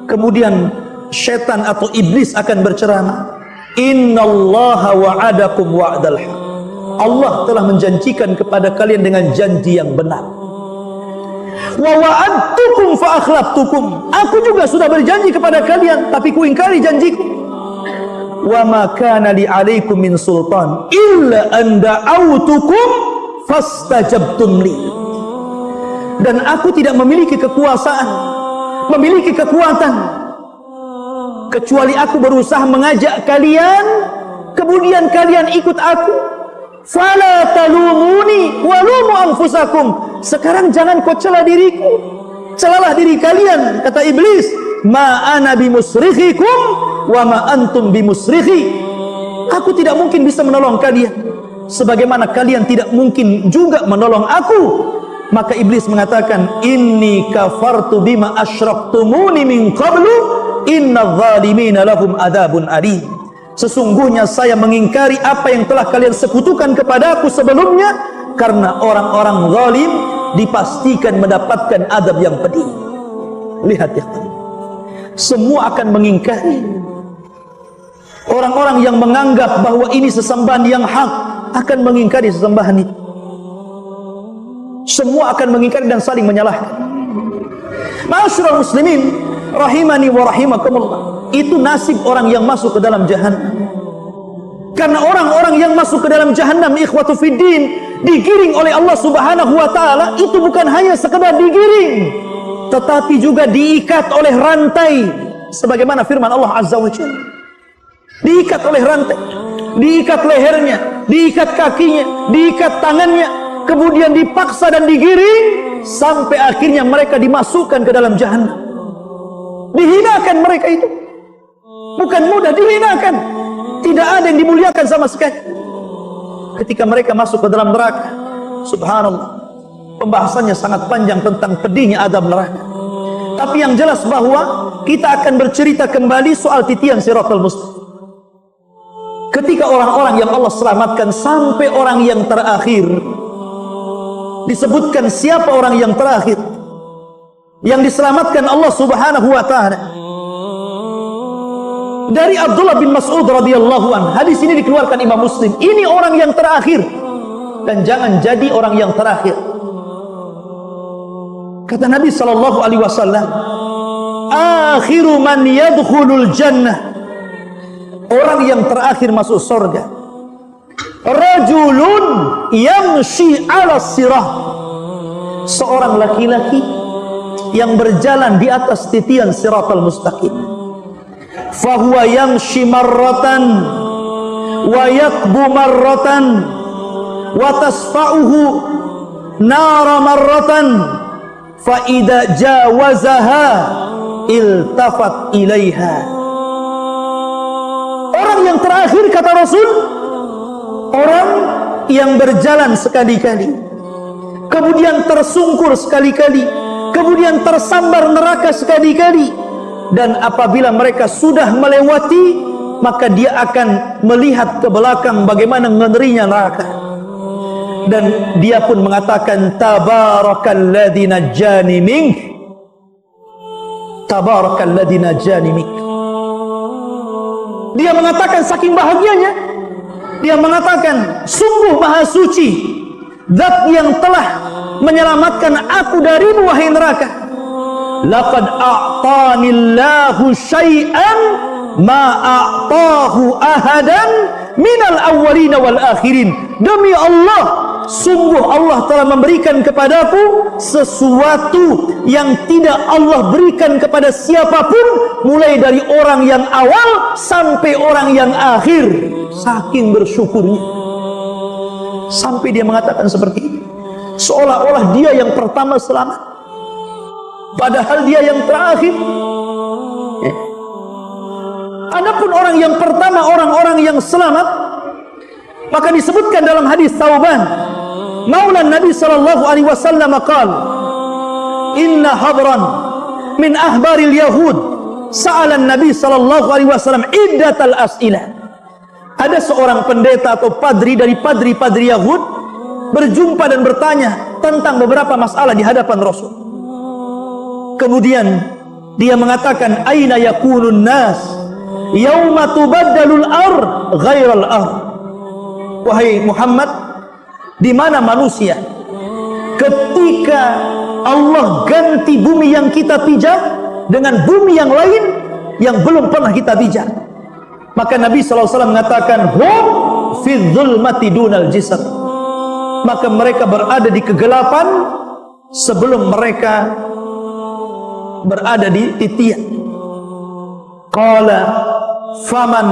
kemudian syaitan atau iblis akan berceramah, innallaha wa'adakum wa'dal haq, Allah telah menjanjikan kepada kalian dengan janji yang benar. Wa wa'adtukum fa akhlaftukum, aku juga sudah berjanji kepada kalian, tapi ku ingkari janjiku. Wa ma kana li 'alaikum min sultan illa an da'awtukum fastajabtum li. Dan aku tidak memiliki kekuasaan, memiliki kekuatan, kecuali aku berusaha mengajak kalian, kemudian kalian ikut aku. Fala talumuni walumu anfusakum, sekarang jangan kau cela diriku, celalah diri kalian. Kata iblis, ma ana bimusrikhikum wa ma antum bimusrikhi, aku tidak mungkin bisa menolong kalian, sebagaimana kalian tidak mungkin juga menolong aku. Maka iblis mengatakan, inni kafartu bima asyraktumuni min qablu inna zalimina lahum adzabun alim. Sesungguhnya saya mengingkari apa yang telah kalian sekutukan kepadaku sebelumnya, karena orang-orang zalim dipastikan mendapatkan adab yang pedih. Lihat ya, semua akan mengingkari. Orang-orang yang menganggap bahwa ini sesembahan yang hak akan mengingkari sesembahan itu. Semua akan mengingkari dan saling menyalahkan. Ma'asyiral muslimin rahimani wa rahimakumullah, itu nasib orang yang masuk ke dalam jahannam. Karena orang-orang yang masuk ke dalam jahannam, ikhwatu fiddin, digiring oleh Allah Subhanahu wa taala, itu bukan hanya sekedar digiring, tetapi juga diikat oleh rantai, sebagaimana firman Allah Azza wa Jalla. Diikat oleh rantai, diikat lehernya, diikat kakinya, diikat tangannya, kemudian dipaksa dan digiring sampai akhirnya mereka dimasukkan ke dalam jahannam. Dihinakan mereka itu, bukan mudah dihinakan, tidak ada yang dimuliakan sama sekali. Ketika mereka masuk ke dalam neraka, Subhanallah, pembahasannya sangat panjang tentang pedihnya azab neraka. Tapi yang jelas bahwa kita akan bercerita kembali soal titian Siratal Mustaqim. Ketika orang-orang yang Allah selamatkan sampai orang yang terakhir, disebutkan siapa orang yang terakhir yang diselamatkan Allah Subhanahu wa taala. Dari Abdullah bin Mas'ud radhiyallahu anhu, hadis ini dikeluarkan Imam Muslim. Ini orang yang terakhir, dan jangan jadi orang yang terakhir. Kata Nabi sallallahu alaihi wasallam, akhiru man yadkhulul jannah, orang yang terakhir masuk surga, rajulun yamshi ala sirah, seorang laki-laki yang berjalan di atas titian Siratal Mustaqim. Fahuwa yamshi marratan wa yakbu marratan wa tasfa'uhu nara marratan fa idza jawazaha iltafat ilaiha. Orang yang terakhir, kata Rasul, orang yang berjalan sekali-kali, kemudian tersungkur sekali-kali, kemudian tersambar neraka sekali-kali. Dan apabila mereka sudah melewati, maka dia akan melihat ke belakang bagaimana ngerinya neraka. Dan dia pun mengatakan, tabarakalladzi najjani mink, tabarakalladzi najjani mink. Dia mengatakan saking bahagianya, dia mengatakan, sungguh maha suci zat yang telah menyelamatkan aku darimu wahai neraka. Laqad a'tanillahu syai'an ma a'tahu ahadan minal awwalina wal akhirin. Demi Allah, sungguh Allah telah memberikan kepadaku sesuatu yang tidak Allah berikan kepada siapapun, mulai dari orang yang awal sampai orang yang akhir. Saking bersyukurnya, sampai dia mengatakan seperti ini, seolah-olah dia yang pertama selamat, padahal dia yang terakhir. Adapun orang yang pertama, orang-orang yang selamat, maka disebutkan dalam hadis Thauban, Maula Nabi sallallahu alaihi wasallam qala, inna hadran min ahbaril yahud sa'ala Nabi sallallahu alaihi wasallam iddatal as'ilah. Ada seorang pendeta atau padri dari padri-padri Yahud berjumpa dan bertanya tentang beberapa masalah di hadapan Rasul. Kemudian dia mengatakan, aina yakunun nas yauma tubaddalul ard ghairal ard. Wahai Muhammad, di mana manusia ketika Allah ganti bumi yang kita pijak dengan bumi yang lain yang belum pernah kita pijak? Maka Nabi SAW mengatakan, hum fi dzulmati dunal jisr, maka mereka berada di kegelapan sebelum mereka berada di titian. Qala faman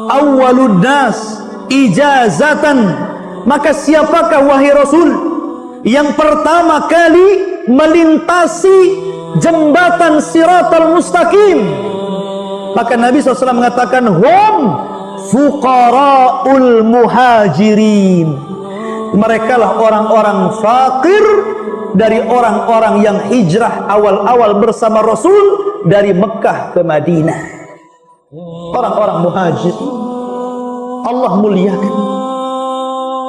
awwalun nas ijazatan, maka siapakah wahai Rasul yang pertama kali melintasi jembatan Siratal Mustaqim? Maka Nabi SAW mengatakan, hum fuqara'ul muhajirin, mereka lah orang-orang fakir dari orang-orang yang hijrah awal-awal bersama Rasul dari Mekah ke Madinah. Orang-orang muhajir Allah muliakan.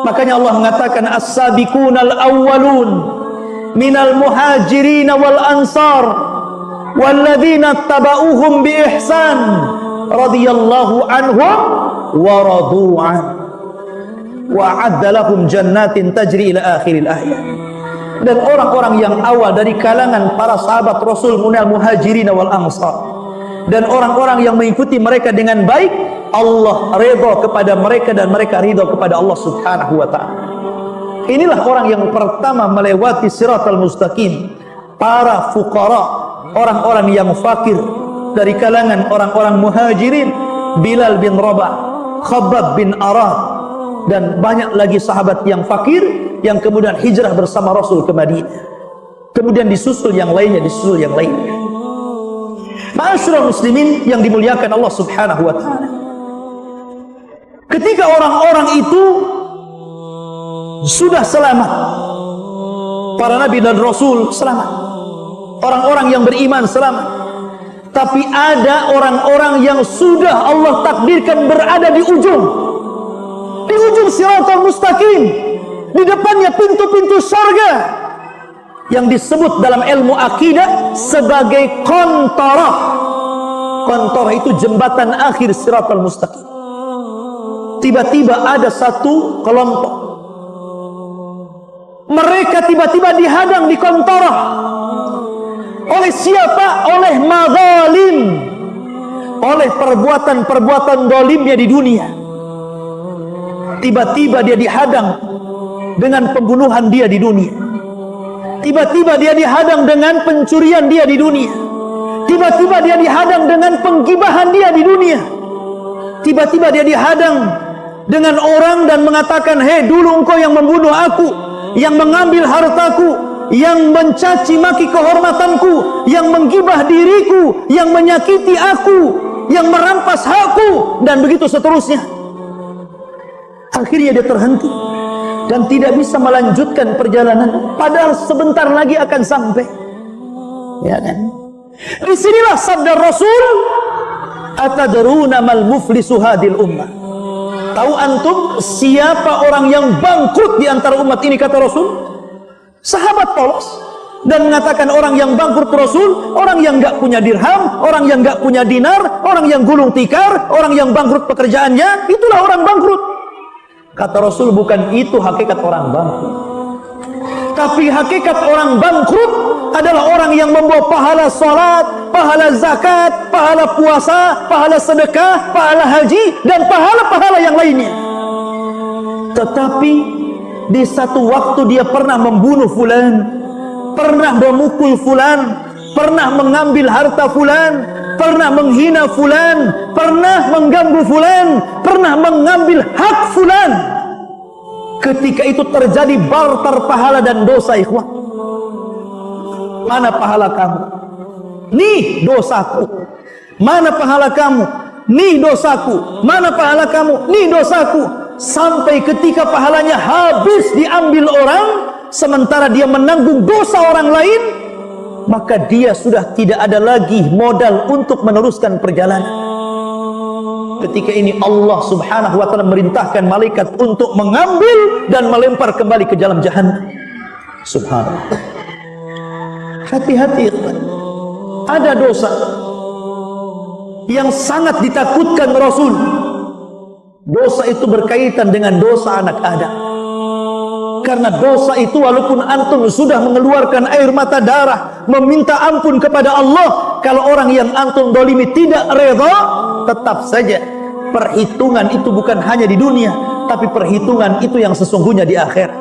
Makanya Allah mengatakan, as-sabiqunal awwalun minal muhajirin wal ansar walladzina tabauhum bi ihsan radhiyallahu anhum wa radu'an wa a'adda lahum jannatin tajri ila akhiril ayat. Dan orang-orang yang awal dari kalangan para sahabat Rasul minal muhajirin wal ansar, dan orang-orang yang mengikuti mereka dengan baik, Allah ridha kepada mereka dan mereka ridha kepada Allah Subhanahu wa taala. Inilah orang yang pertama melewati Siratal Mustaqim, para fuqara, orang-orang yang fakir dari kalangan orang-orang muhajirin, Bilal bin Rabah, Khabbab bin Arad, dan banyak lagi sahabat yang fakir yang kemudian hijrah bersama Rasul ke Madinah. Kemudian disusul yang lainnya, disusul yang lainnya. Ma'asyiral muslimin yang dimuliakan Allah Subhanahu wa taala, ketika orang-orang itu sudah selamat. Para nabi dan rasul selamat. Orang-orang yang beriman selamat. Tapi ada orang-orang yang sudah Allah takdirkan berada di ujung Shiratal Mustaqim, di depannya pintu-pintu surga yang disebut dalam ilmu akidah sebagai qantarah. Qantarah itu jembatan akhir Shiratal Mustaqim. Tiba-tiba ada satu kelompok, mereka tiba-tiba dihadang di qantarah. Oleh siapa? Oleh madzalim, oleh perbuatan-perbuatan dolimnya di dunia. Tiba-tiba dia dihadang dengan pembunuhan dia di dunia. Tiba-tiba dia dihadang dengan pencurian dia di dunia. Tiba-tiba dia dihadang dengan penggibahan dia di dunia. Tiba-tiba dia dihadang dengan orang dan mengatakan, hei, dulu engkau yang membunuh aku, yang mengambil hartaku, yang mencaci maki kehormatanku, yang menggibah diriku, yang menyakiti aku, yang merampas hakku, dan begitu seterusnya. Akhirnya dia terhenti dan tidak bisa melanjutkan perjalanan, padahal sebentar lagi akan sampai. Ya kan? Disinilah sabda Rasul, atadruna mal muflisu hadil ummah. Tahu antum siapa orang yang bangkrut di antara umat ini, kata Rasul? Sahabat polos dan mengatakan orang yang bangkrut Rasul, orang yang enggak punya dirham, orang yang enggak punya dinar, orang yang gulung tikar, orang yang bangkrut pekerjaannya, itulah orang bangkrut. Kata Rasul, bukan itu hakikat orang bangkrut. Tapi hakikat orang bangkrut adalah orang yang membawa pahala salat, pahala zakat, pahala puasa, pahala sedekah, pahala haji, dan pahala-pahala yang lainnya. Tetapi di satu waktu dia pernah membunuh fulan, pernah memukul fulan, pernah mengambil harta fulan, pernah menghina fulan, pernah mengganggu fulan, pernah mengambil hak fulan. Ketika itu terjadi barter pahala dan dosa, ikhwah. Mana pahala kamu? Nih dosaku. Mana pahala kamu? Nih dosaku. Mana pahala kamu? Nih dosaku. Sampai ketika pahalanya habis diambil orang, sementara dia menanggung dosa orang lain, maka dia sudah tidak ada lagi modal untuk meneruskan perjalanan. Ketika ini Allah subhanahu wa ta'ala merintahkan malaikat untuk mengambil dan melempar kembali ke dalam jahannam. Subhanallah. Hati-hati, ada dosa yang sangat ditakutkan Rasul. Dosa itu berkaitan dengan dosa anak Adam. Karena dosa itu walaupun antum sudah mengeluarkan air mata darah, meminta ampun kepada Allah, kalau orang yang antum dolimi tidak reda, tetap saja perhitungan itu bukan hanya di dunia, tapi perhitungan itu yang sesungguhnya di akhirat.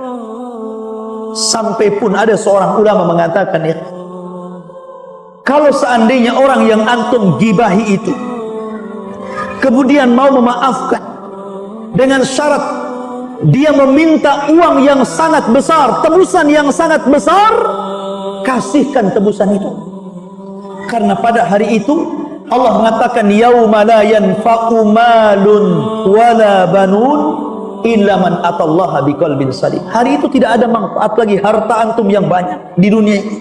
Sampai pun ada seorang ulama mengatakan, ya, kalau seandainya orang yang antum gibahi itu kemudian mau memaafkan dengan syarat dia meminta uang yang sangat besar, tebusan yang sangat besar, kasihkan tebusan itu. Karena pada hari itu Allah mengatakan, yauma la yanfa'u malun wala banun illa man atallaha biqalbin salim. Hari itu tidak ada manfaat lagi harta antum yang banyak di dunia ini,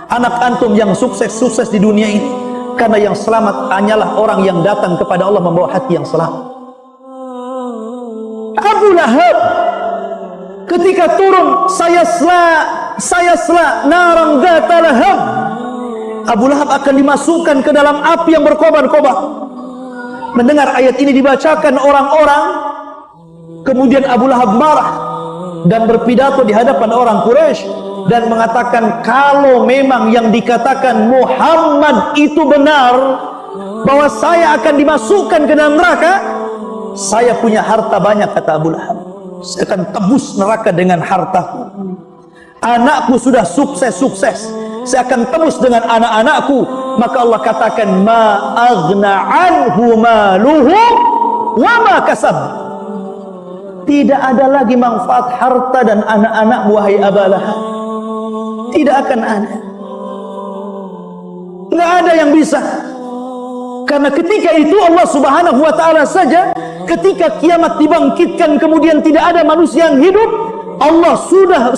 anak antum yang sukses di dunia ini, karena yang selamat hanyalah orang yang datang kepada Allah membawa hati yang selamat. Abu Lahab ketika turun, saya sela narang dzata lahab, Abu Lahab akan dimasukkan ke dalam api yang berkobar-kobar. Mendengar ayat ini dibacakan orang-orang, kemudian Abu Lahab marah dan berpidato di hadapan orang Quraisy dan mengatakan, kalau memang yang dikatakan Muhammad itu benar, bahwa saya akan dimasukkan ke dalam neraka, saya punya harta banyak, kata Abu Lahab. Saya akan tebus neraka dengan hartaku. Anakku sudah sukses, saya akan tebus dengan anak-anakku. Maka Allah katakan, ma aghna anhu maluhu wa ma kasab. Tidak ada lagi manfaat harta dan anak-anak wahai Abu Lahab. Tidak akan ada. Tidak ada yang bisa. Karena ketika itu Allah subhanahu wa ta'ala saja, ketika kiamat dibangkitkan kemudian tidak ada manusia yang hidup, Allah sudah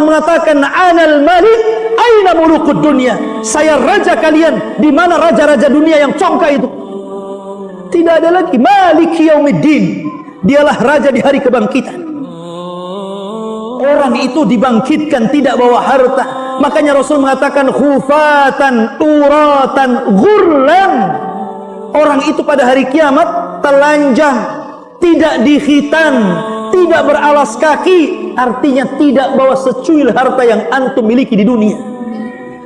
mengatakan anal malik aina mulukud dunia, saya raja kalian, di mana raja-raja dunia yang congkak itu? Tidak ada lagi. Maliki yaumiddin, dialah raja di hari kebangkitan. Orang itu dibangkitkan tidak bawa harta. Makanya Rasul mengatakan khufatan uratan ghurlan, orang itu pada hari kiamat telanjang, tidak dikhitan, tidak beralas kaki, artinya tidak bawa secuil harta yang antum miliki di dunia.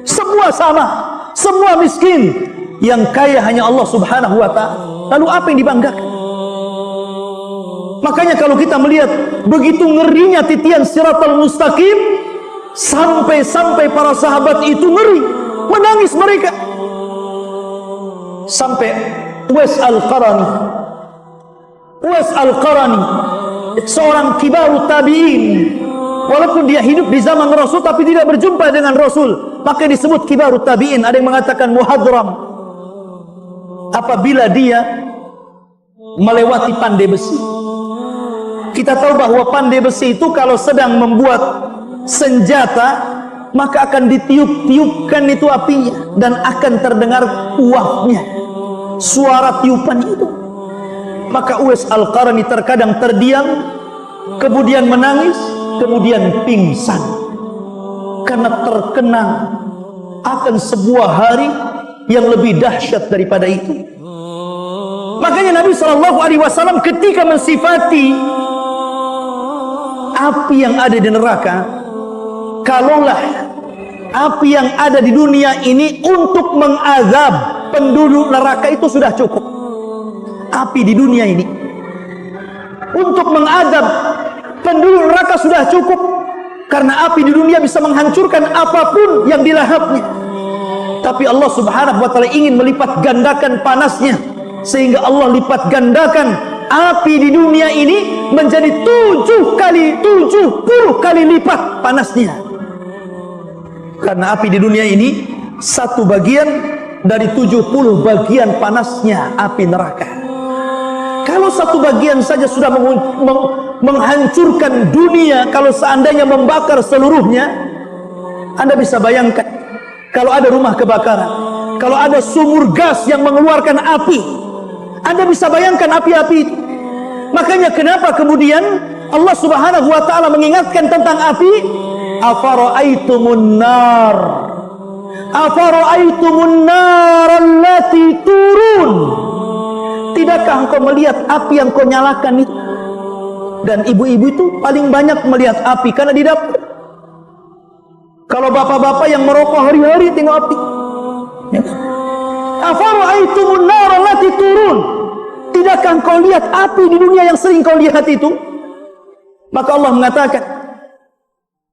Semua sama, semua miskin, yang kaya hanya Allah Subhanahu wa ta'ala. Lalu apa yang dibanggakan? Makanya kalau kita melihat begitu ngerinya titian Siratal Mustaqim, sampai-sampai para sahabat itu ngeri, menangis mereka. Sampai Uwais Al-Qarani, seorang kibarut tabi'in, walaupun dia hidup di zaman Rasul tapi tidak berjumpa dengan Rasul, maka disebut kibarut tabi'in. Ada yang mengatakan muhadram, apabila dia melewati pandai besi. Kita tahu bahwa pandai besi itu kalau sedang membuat senjata, maka akan ditiup-tiupkan itu apinya, dan akan terdengar uapnya, suara tiupan itu. Maka Uwais Al-Qarani terkadang terdiam, kemudian menangis, kemudian pingsan, karena terkenang akan sebuah hari yang lebih dahsyat daripada itu. Makanya Nabi SAW ketika mensifati api yang ada di neraka, kalaulah api yang ada di dunia ini untuk mengazab penduduk neraka itu sudah cukup. Api di dunia ini untuk mengazab penduduk neraka sudah cukup, karena api di dunia bisa menghancurkan apapun yang dilahapnya. Tapi Allah Subhanahu wa ta'ala ingin melipat gandakan panasnya, sehingga Allah lipat gandakan api di dunia ini menjadi 70 kali lipat panasnya. Karena api di dunia ini satu bagian dari 70 bagian panasnya api neraka. Kalau satu bagian saja sudah menghancurkan dunia, kalau seandainya membakar seluruhnya, Anda bisa bayangkan kalau ada rumah kebakaran, kalau ada sumur gas yang mengeluarkan api, Anda bisa bayangkan api-api itu. Makanya kenapa kemudian Allah Subhanahu wa ta'ala mengingatkan tentang api? Afara'aitumun nar allati turun. Tidakkah engkau melihat api yang kau nyalakan itu? Dan ibu-ibu itu paling banyak melihat api karena di dapur. Kalau bapak-bapak yang merokok hari-hari tengok api. Afara'aitumun nar allati turun. Tidakkah engkau lihat api di dunia yang sering kau lihat itu? Maka Allah mengatakan,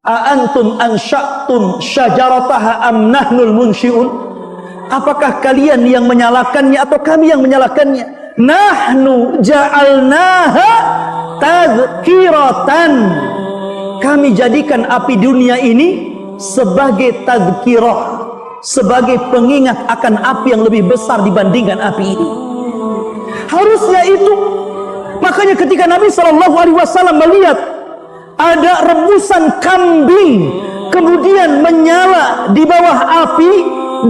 A'antum ansya'tum syajarataha am nahnul munsyi'un? Apakah kalian yang menyalakannya atau kami yang menyalakannya? Nahnu ja'alnaha tadhkiratan. Kami jadikan api dunia ini sebagai tadhkirah, sebagai pengingat akan api yang lebih besar dibandingkan api ini. Harusnya itu. Makanya ketika Nabi SAW melihat ada rebusan kambing kemudian menyala di bawah api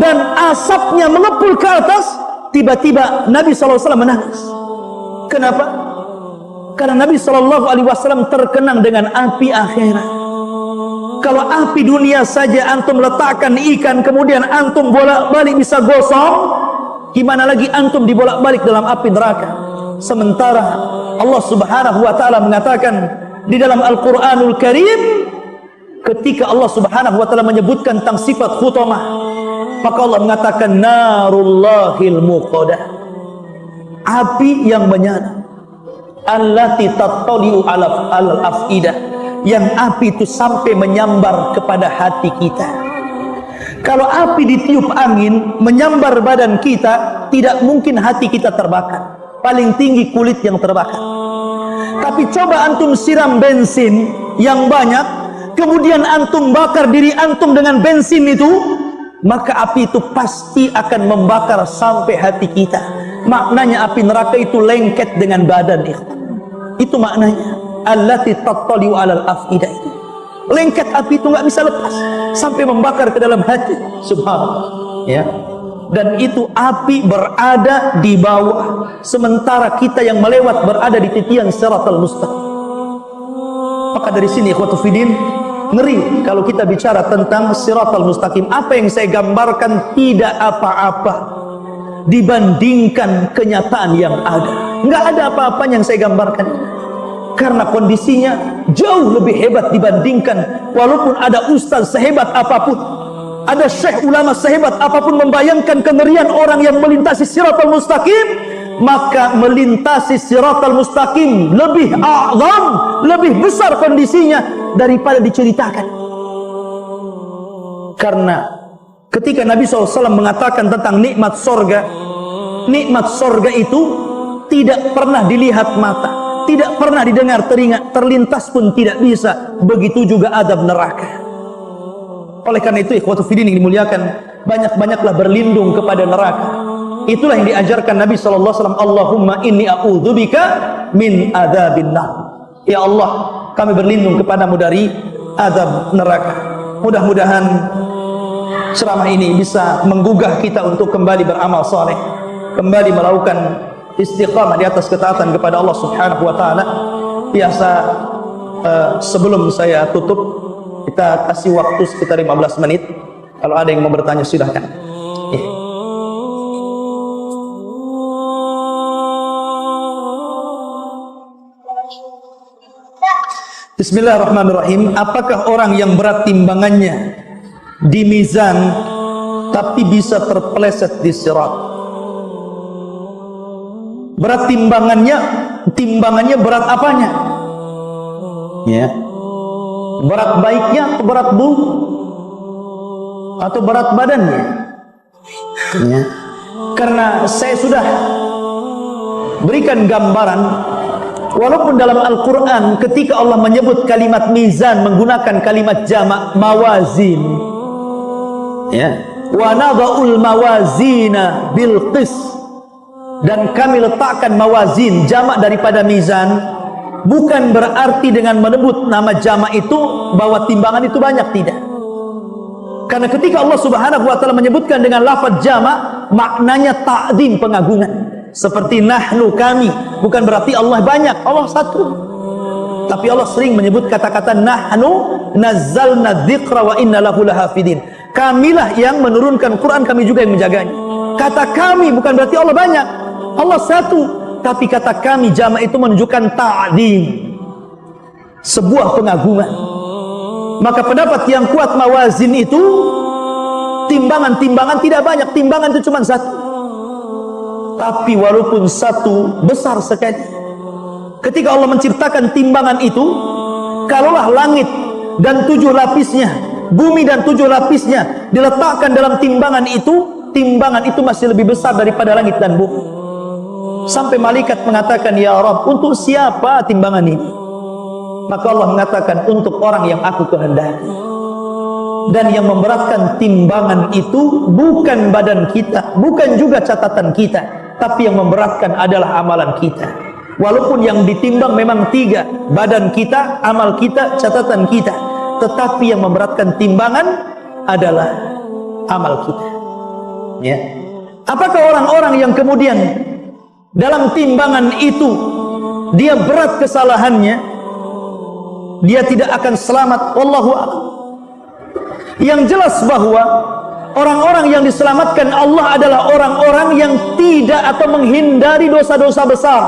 dan asapnya mengepul ke atas, tiba-tiba Nabi SAW menangis. Kenapa? Karena Nabi SAW terkenang dengan api akhirat. Kalau api dunia saja antum letakkan ikan kemudian antum bolak-balik bisa gosong, gimana lagi antum dibolak-balik dalam api neraka? Sementara Allah Subhanahu wa ta'ala mengatakan di dalam Al-Quranul Karim, ketika Allah Subhanahu wa ta'ala menyebutkan tentang sifat khutamah, maka Allah mengatakan narullahil muqadah, api yang menyala, allati tattali'u alal afidah, yang api itu sampai menyambar kepada hati kita. Kalau api ditiup angin menyambar badan kita, tidak mungkin hati kita terbakar, paling tinggi kulit yang terbakar. Tapi coba antum siram bensin yang banyak, kemudian antum bakar diri antum dengan bensin itu, maka api itu pasti akan membakar sampai hati kita. Maknanya api neraka itu lengket dengan badan. Itu maknanya. allati tattali'u 'alal afidah itu. Lengket api itu nggak bisa lepas sampai membakar ke dalam hati. Subhanallah. Ya. Dan itu api berada di bawah, sementara kita yang melewat berada di titian siratal mustaqim. Maka dari sini ikhwatu fiddin, ngeri kalau kita bicara tentang siratal mustaqim. Apa yang saya gambarkan tidak apa-apa dibandingkan kenyataan yang ada. Nggak ada apa-apanya yang saya gambarkan, karena kondisinya jauh lebih hebat dibandingkan. Walaupun ada ustaz sehebat apapun, ada syekh ulama sehebat apapun membayangkan kengerian orang yang melintasi siratal mustaqim, maka melintasi siratal mustaqim lebih a'zam, lebih besar kondisinya daripada diceritakan. Karena ketika Nabi SAW mengatakan tentang nikmat sorga itu tidak pernah dilihat mata, tidak pernah didengar telinga, terlintas pun tidak bisa. Begitu juga azab neraka. Oleh karena itu ikhwatu fiddin yang dimuliakan, banyak-banyaklah berlindung kepada neraka. Itulah yang diajarkan Nabi SAW. Allahumma inni a'udzubika min adzabin nar. Ya Allah, kami berlindung kepadamu dari azab neraka. Mudah-mudahan ceramah ini bisa menggugah kita untuk kembali beramal saleh, kembali melakukan istiqamah di atas ketaatan kepada Allah Subhanahu wa taala. Biasa sebelum saya tutup, kita kasih waktu sekitar 15 menit. Kalau ada yang mau bertanya silahkan. Bismillahirrahmanirrahim. Apakah orang yang berat timbangannya di mizan tapi bisa terpeleset di sirat? Berat timbangannya berat apanya? Ya. Berat baiknya atau berat buruk? Atau berat badannya? Ya. Karena saya sudah berikan gambaran, walaupun dalam Al-Quran ketika Allah menyebut kalimat mizan menggunakan kalimat jamak mawazin, ya, wa nadha'ul mawazina bil qist, dan kami letakkan mawazin jamak daripada mizan, bukan berarti dengan menyebut nama jamak itu bahwa timbangan itu banyak, tidak. Karena ketika Allah Subhanahu wa taala menyebutkan dengan lafaz jamak, maknanya ta'zim, pengagungan. Seperti nahnu, kami, bukan berarti Allah banyak, Allah satu. Tapi Allah sering menyebut kata-kata nahnu nazzalna dzikra wa inna lahu lahafidin. Kamilah yang menurunkan Quran, kami juga yang menjaganya. Kata kami bukan berarti Allah banyak, Allah satu. Tapi kata kami jamak itu menunjukkan ta'zim, sebuah pengagungan. Maka pendapat yang kuat mawazin itu timbangan tidak banyak, timbangan itu cuma satu. Tapi walaupun satu besar sekali. Ketika Allah menciptakan timbangan itu, kalaulah langit dan 7 lapisnya, bumi dan 7 lapisnya diletakkan dalam timbangan itu masih lebih besar daripada langit dan bumi. Sampai malaikat mengatakan, ya Rabb, untuk siapa timbangan ini? Maka Allah mengatakan, untuk orang yang aku kehendaki. Dan yang memberatkan timbangan itu bukan badan kita, bukan juga catatan kita, tapi yang memberatkan adalah amalan kita. Walaupun yang ditimbang memang 3, badan kita, amal kita, catatan kita, tetapi yang memberatkan timbangan adalah amal kita. Ya. Apakah orang-orang yang kemudian dalam timbangan itu dia berat kesalahannya, dia tidak akan selamat? Wallahu a'lam. Yang jelas bahwa orang-orang yang diselamatkan Allah adalah orang-orang yang tidak atau menghindari dosa-dosa besar,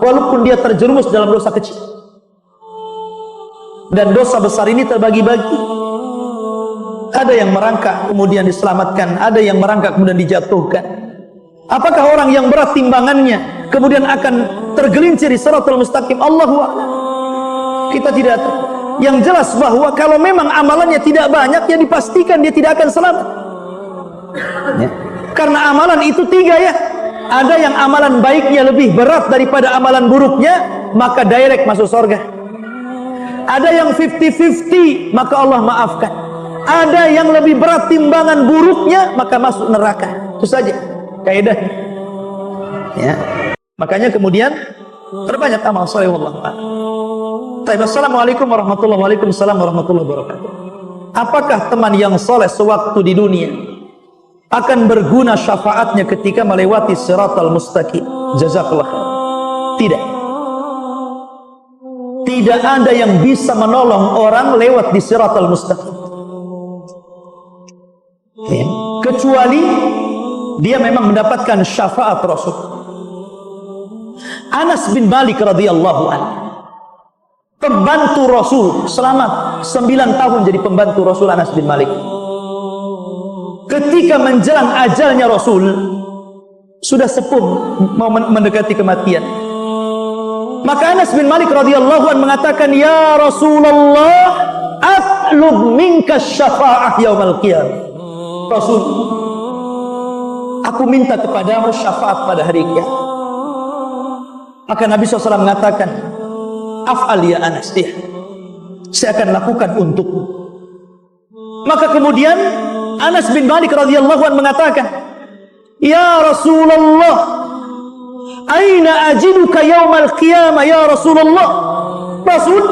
walaupun dia terjerumus dalam dosa kecil. Dan dosa besar ini terbagi-bagi. Ada yang merangkak kemudian diselamatkan, ada yang merangkak kemudian dijatuhkan. Apakah orang yang berat timbangannya kemudian akan tergelincir di siratal mustaqim? Allahu a'lam. Kita tidak tahu. Yang jelas bahwa kalau memang amalannya tidak banyak, ya dipastikan dia tidak akan selamat. Ya. Karena amalan itu 3 ya. Ada yang amalan baiknya lebih berat daripada amalan buruknya, maka direct masuk surga. Ada yang 50-50, maka Allah maafkan. Ada yang lebih berat timbangan buruknya, maka masuk neraka. Itu saja kaidahnya. Ya. Makanya kemudian perbanyak amal saleh, wallahu a'lam. Assalamualaikum warahmatullahi wabarakatuh. Apakah teman yang soleh sewaktu di dunia akan berguna syafaatnya ketika melewati siratal mustaqim? Jazakallah. Tidak. Tidak ada yang bisa menolong orang lewat di siratal mustaqim, kecuali dia memang mendapatkan syafaat Rasul. Anas bin Malik radhiyallahu anhu, pembantu Rasul selama 9 tahun jadi pembantu Rasul. Anas bin Malik ketika menjelang ajalnya Rasul, sudah sepuh mau mendekati kematian, maka Anas bin Malik radhiyallahu anhu mengatakan, "Ya Rasulullah, atlub minka syafa'ah yaumal qiyamah." Rasul, aku minta kepadamu syafaat pada hari kiamat. Maka Nabi SAW mengatakan, "Af'al ya Anas, ya, saya akan lakukan untukmu." Maka kemudian Anas bin Malik radhiyallahu anhu mengatakan, "Ya Rasulullah, aina ajiduka yaumal qiyamah ya Rasulullah?" Rasul,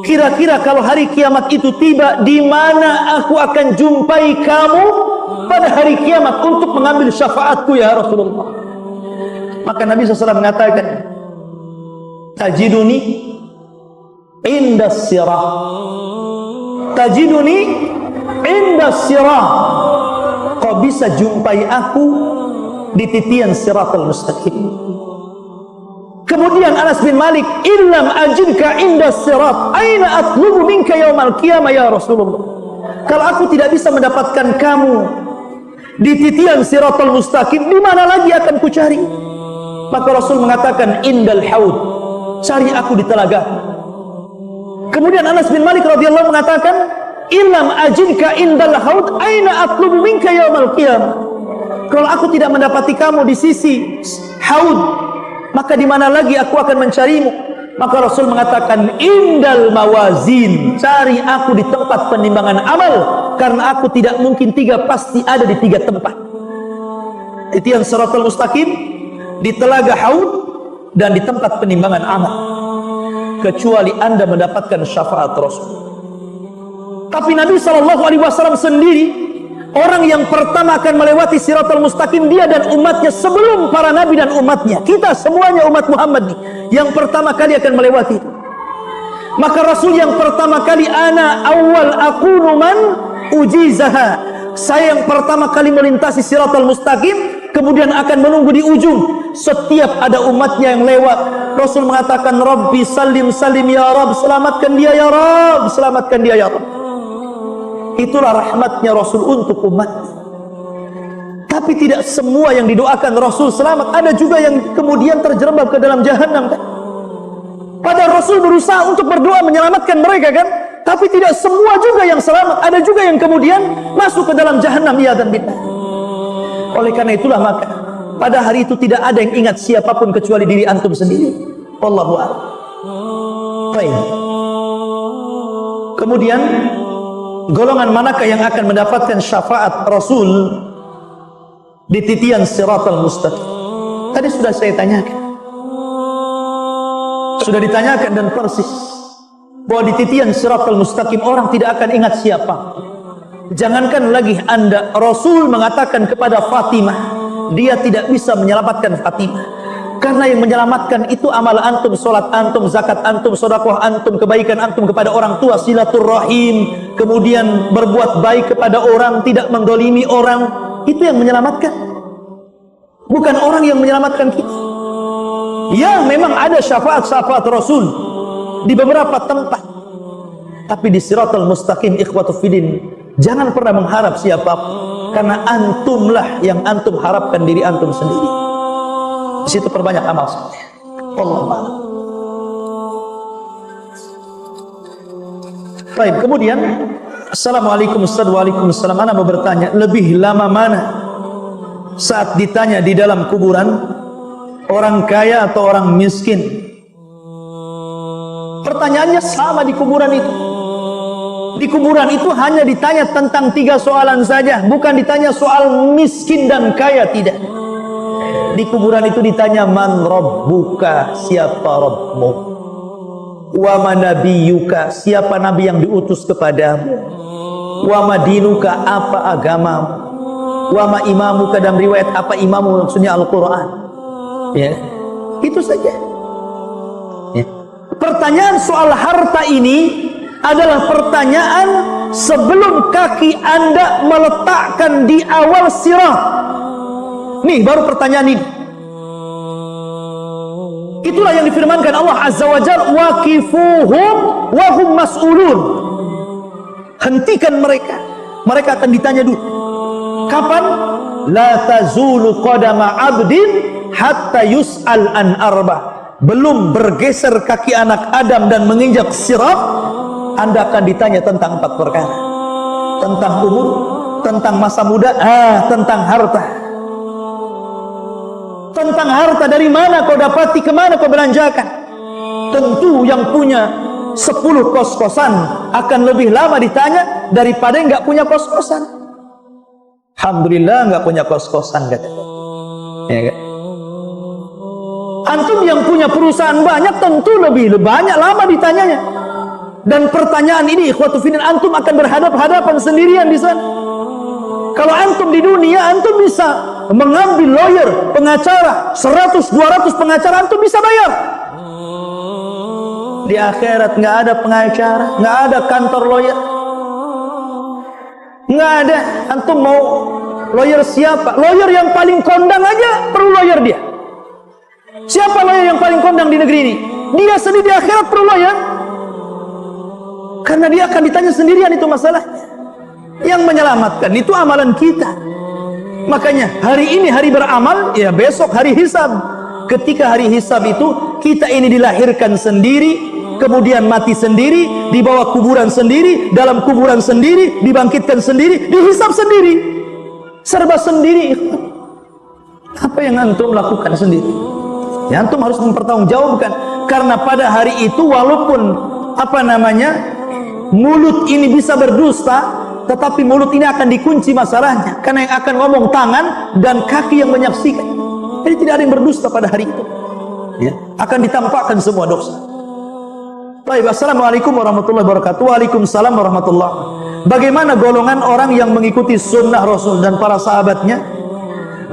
kira-kira kalau hari kiamat itu tiba, di mana aku akan jumpai kamu pada hari kiamat untuk mengambil syafaatku ya Rasulullah? Maka Nabi SAW mengatakan, "Tajiduni indas sirah, tajiduni indas sirah." Kau bisa jumpai aku di titian siratal mustaqim. Kemudian Anas bin Malik, "Illam ajidka indas sirat, aina atlubu minka yaumal qiyamah ya Rasulullah?" Kalau aku tidak bisa mendapatkan kamu di titian siratal mustaqim, di mana lagi akan ku cari? Maka Rasul mengatakan, "Indal haud, cari aku di telaga." Kemudian Anas bin Malik radhiyallahu mengatakan, "Illam ajidka indal haud, aina atlubu minka yaumal qiyamah?" Kalau aku tidak mendapati kamu di sisi haud, maka di mana lagi aku akan mencarimu? Maka Rasul mengatakan, "Indal mawazin, cari aku di tempat penimbangan amal, karena aku tidak mungkin 3, pasti ada di 3 tempat. Titian siratal mustaqim, di telaga haud, dan di tempat penimbangan amal, kecuali Anda mendapatkan syafaat Rasul." Tapi Nabi SAW sendiri, orang yang pertama akan melewati siratal mustaqim, dia dan umatnya sebelum para nabi dan umatnya. Kita semuanya umat Muhammad nih, yang pertama kali akan melewati. Maka Rasul yang pertama kali, "Ana awal akunu man ujizaha." Saya yang pertama kali melintasi siratal mustaqim, kemudian akan menunggu di ujung. Setiap ada umatnya yang lewat, Rasul mengatakan, "Rabbi salim salim ya Rabb, selamatkan dia ya Rabb, selamatkan dia ya Rabb." Itulah rahmatnya Rasul untuk umat. Tapi tidak semua yang didoakan Rasul selamat. Ada juga yang kemudian terjerembab ke dalam jahanam, kan? Padahal Rasul berusaha untuk berdoa menyelamatkan mereka, kan? Tapi tidak semua juga yang selamat. Ada juga yang kemudian masuk ke dalam jahanam, ya dan billah. Oleh karena itulah maka pada hari itu tidak ada yang ingat siapapun kecuali diri antum sendiri. Wallahu a'lam. Baik. Kemudian golongan manakah yang akan mendapatkan syafaat Rasul di titian siratal mustaqim? Tadi sudah saya tanyakan. Sudah ditanyakan dan persis bahwa di titian siratal mustaqim orang tidak akan ingat siapa. Jangankan lagi Anda, Rasul mengatakan kepada Fatimah, dia tidak bisa menyelamatkan Fatimah, karena yang menyelamatkan itu amal antum, salat antum, zakat antum, sedekah antum, kebaikan antum kepada orang tua, silaturahim, kemudian berbuat baik kepada orang, tidak menggolimi orang. Itu yang menyelamatkan, bukan orang yang menyelamatkan kita. Ya, memang ada syafaat-syafaat Rasul di beberapa tempat, tapi di siratal mustaqim, ikhwatu fillah, jangan pernah mengharap siapapun, karena antumlah yang antum harapkan diri antum sendiri. Di situ perbanyak amal soleh. Wallahu a'lam. Baik, kemudian Assalamualaikum Ustaz. Waalaikumsalam. Ana mau bertanya, lebih lama mana saat ditanya di dalam kuburan, orang kaya atau orang miskin? Pertanyaannya sama di kuburan itu. Di kuburan itu hanya ditanya tentang 3 soalan saja, bukan ditanya soal miskin dan kaya, tidak. Di kuburan itu ditanya, man rabbuka, siapa Rabbmu. wa manabiyyuka, siapa nabi yang diutus kepadamu, wa madinuka, apa agamamu, wa ma imamuka, dalam riwayat apa imamu, maksudnya Al-Quran. Ya, itu saja. Ya. Pertanyaan soal harta ini adalah pertanyaan sebelum kaki Anda meletakkan di awal sirat. Nih baru pertanyaan ini. Itulah yang difirmankan Allah Azza wa Jalla, waqifuhum wa hum mas'ulun. Hentikan mereka, mereka akan ditanya dulu. Kapan? La tazulu qadama 'abdin hatta yus'al an arba. Belum bergeser kaki anak Adam dan menginjak sirat, Anda akan ditanya tentang 4 perkara. Tentang umur, tentang masa muda, tentang harta. Tentang harta, dari mana kau dapati, kemana kau belanjakan. Tentu yang punya 10 kos-kosan akan lebih lama ditanya daripada yang nggak punya kos-kosan. Alhamdulillah nggak punya kos-kosan, kata. Ya kan? Antum yang punya perusahaan banyak tentu lebih banyak lama ditanyanya. Dan pertanyaan ini, ikhwatu fillah, antum akan berhadap-hadapan sendirian di sana. Kalau antum di dunia, antum bisa mengambil lawyer, pengacara, 100-200 pengacara, antum bisa bayar. Di akhirat nggak ada pengacara, nggak ada kantor lawyer, nggak ada. Antum mau lawyer siapa? Lawyer yang paling kondang aja perlu lawyer dia. Siapa lawyer yang paling kondang di negeri ini? Dia sendiri di akhirat perlu lawyer, karena dia akan ditanya sendirian itu masalahnya. Yang menyelamatkan itu amalan kita. Makanya hari ini hari beramal, ya besok hari hisab. Ketika hari hisab itu, kita ini dilahirkan sendiri, kemudian mati sendiri, dibawa kuburan sendiri, dalam kuburan sendiri, dibangkitkan sendiri, dihisab sendiri, serba sendiri. Apa yang antum lakukan sendiri? Ya, antum harus mempertanggungjawabkan. Karena pada hari itu, walaupun mulut ini bisa berdusta, tetapi mulut ini akan dikunci masalahnya, karena yang akan ngomong tangan dan kaki yang menyaksikan. Jadi tidak ada yang berdusta pada hari itu. Ya, akan ditampakkan semua dosa. Baik, assalamualaikum warahmatullahi wabarakatuh. Waalaikumsalam warahmatullahi. Bagaimana golongan orang yang mengikuti sunnah Rasul dan para sahabatnya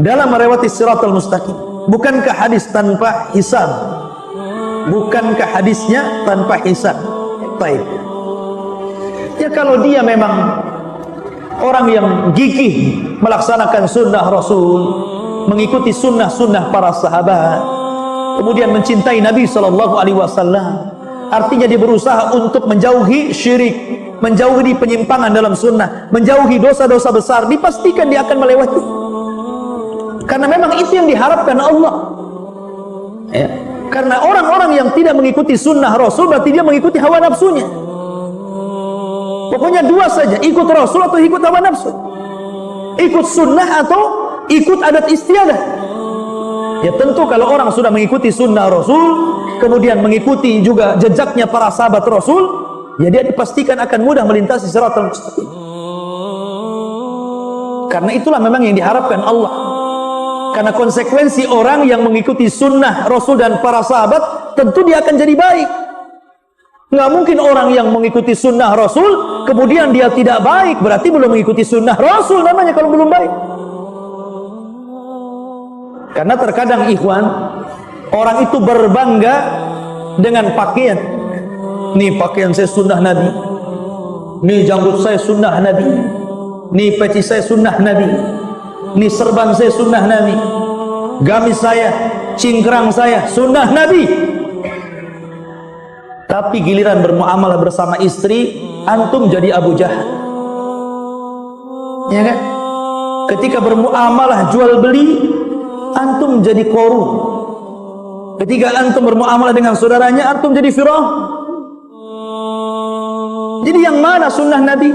dalam melewati siratal mustaqim? Bukankah hadis tanpa hisab? Bukankah hadisnya tanpa hisab? Baik. Ya, kalau dia memang orang yang gigih melaksanakan sunnah Rasul, mengikuti sunnah-sunnah para sahabat, kemudian mencintai Nabi SAW, artinya dia berusaha untuk menjauhi syirik, menjauhi penyimpangan dalam sunnah, menjauhi dosa-dosa besar, dipastikan dia akan melewati. Karena memang itu yang diharapkan Allah. Ya. Karena orang-orang yang tidak mengikuti sunnah Rasul berarti dia mengikuti hawa nafsunya. Pokoknya dua saja, ikut Rasul atau ikut hawa nafsu, ikut sunnah atau ikut adat istiadah. Ya tentu kalau orang sudah mengikuti sunnah Rasul, kemudian mengikuti juga jejaknya para sahabat Rasul, ya dia dipastikan akan mudah melintasi siratal mustaqim. Karena itulah memang yang diharapkan Allah. Karena konsekuensi orang yang mengikuti sunnah Rasul dan para sahabat, tentu dia akan jadi baik. Nggak mungkin orang yang mengikuti sunnah Rasul kemudian dia tidak baik, berarti belum mengikuti sunnah Rasul namanya kalau belum baik. Karena terkadang ikhwan, orang itu berbangga dengan pakaian. Nih pakaian saya sunnah Nabi, nih janggut saya sunnah Nabi, nih peci saya sunnah Nabi, nih serban saya sunnah Nabi, gamis saya, cingkrang saya sunnah Nabi. Tapi giliran bermuamalah bersama istri, antum jadi Abu Jahal. Ya kan? Ketika bermuamalah jual beli, antum jadi Qarun. Ketika antum bermuamalah dengan saudaranya, antum jadi Firaun. Jadi yang mana sunnah Nabi?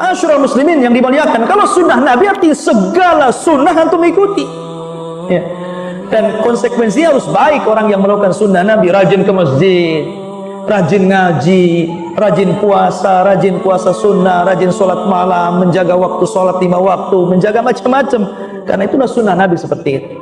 Asyrul muslimin yang dimuliakan, kalau sunnah Nabi artinya segala sunnah antum ikuti. Ya. Dan konsekuensinya harus baik orang yang melakukan sunnah Nabi, rajin ke masjid, rajin ngaji, rajin puasa sunnah, rajin sholat malam, menjaga waktu sholat 5 waktu, menjaga macam-macam. Karena itulah sunnah Nabi seperti itu.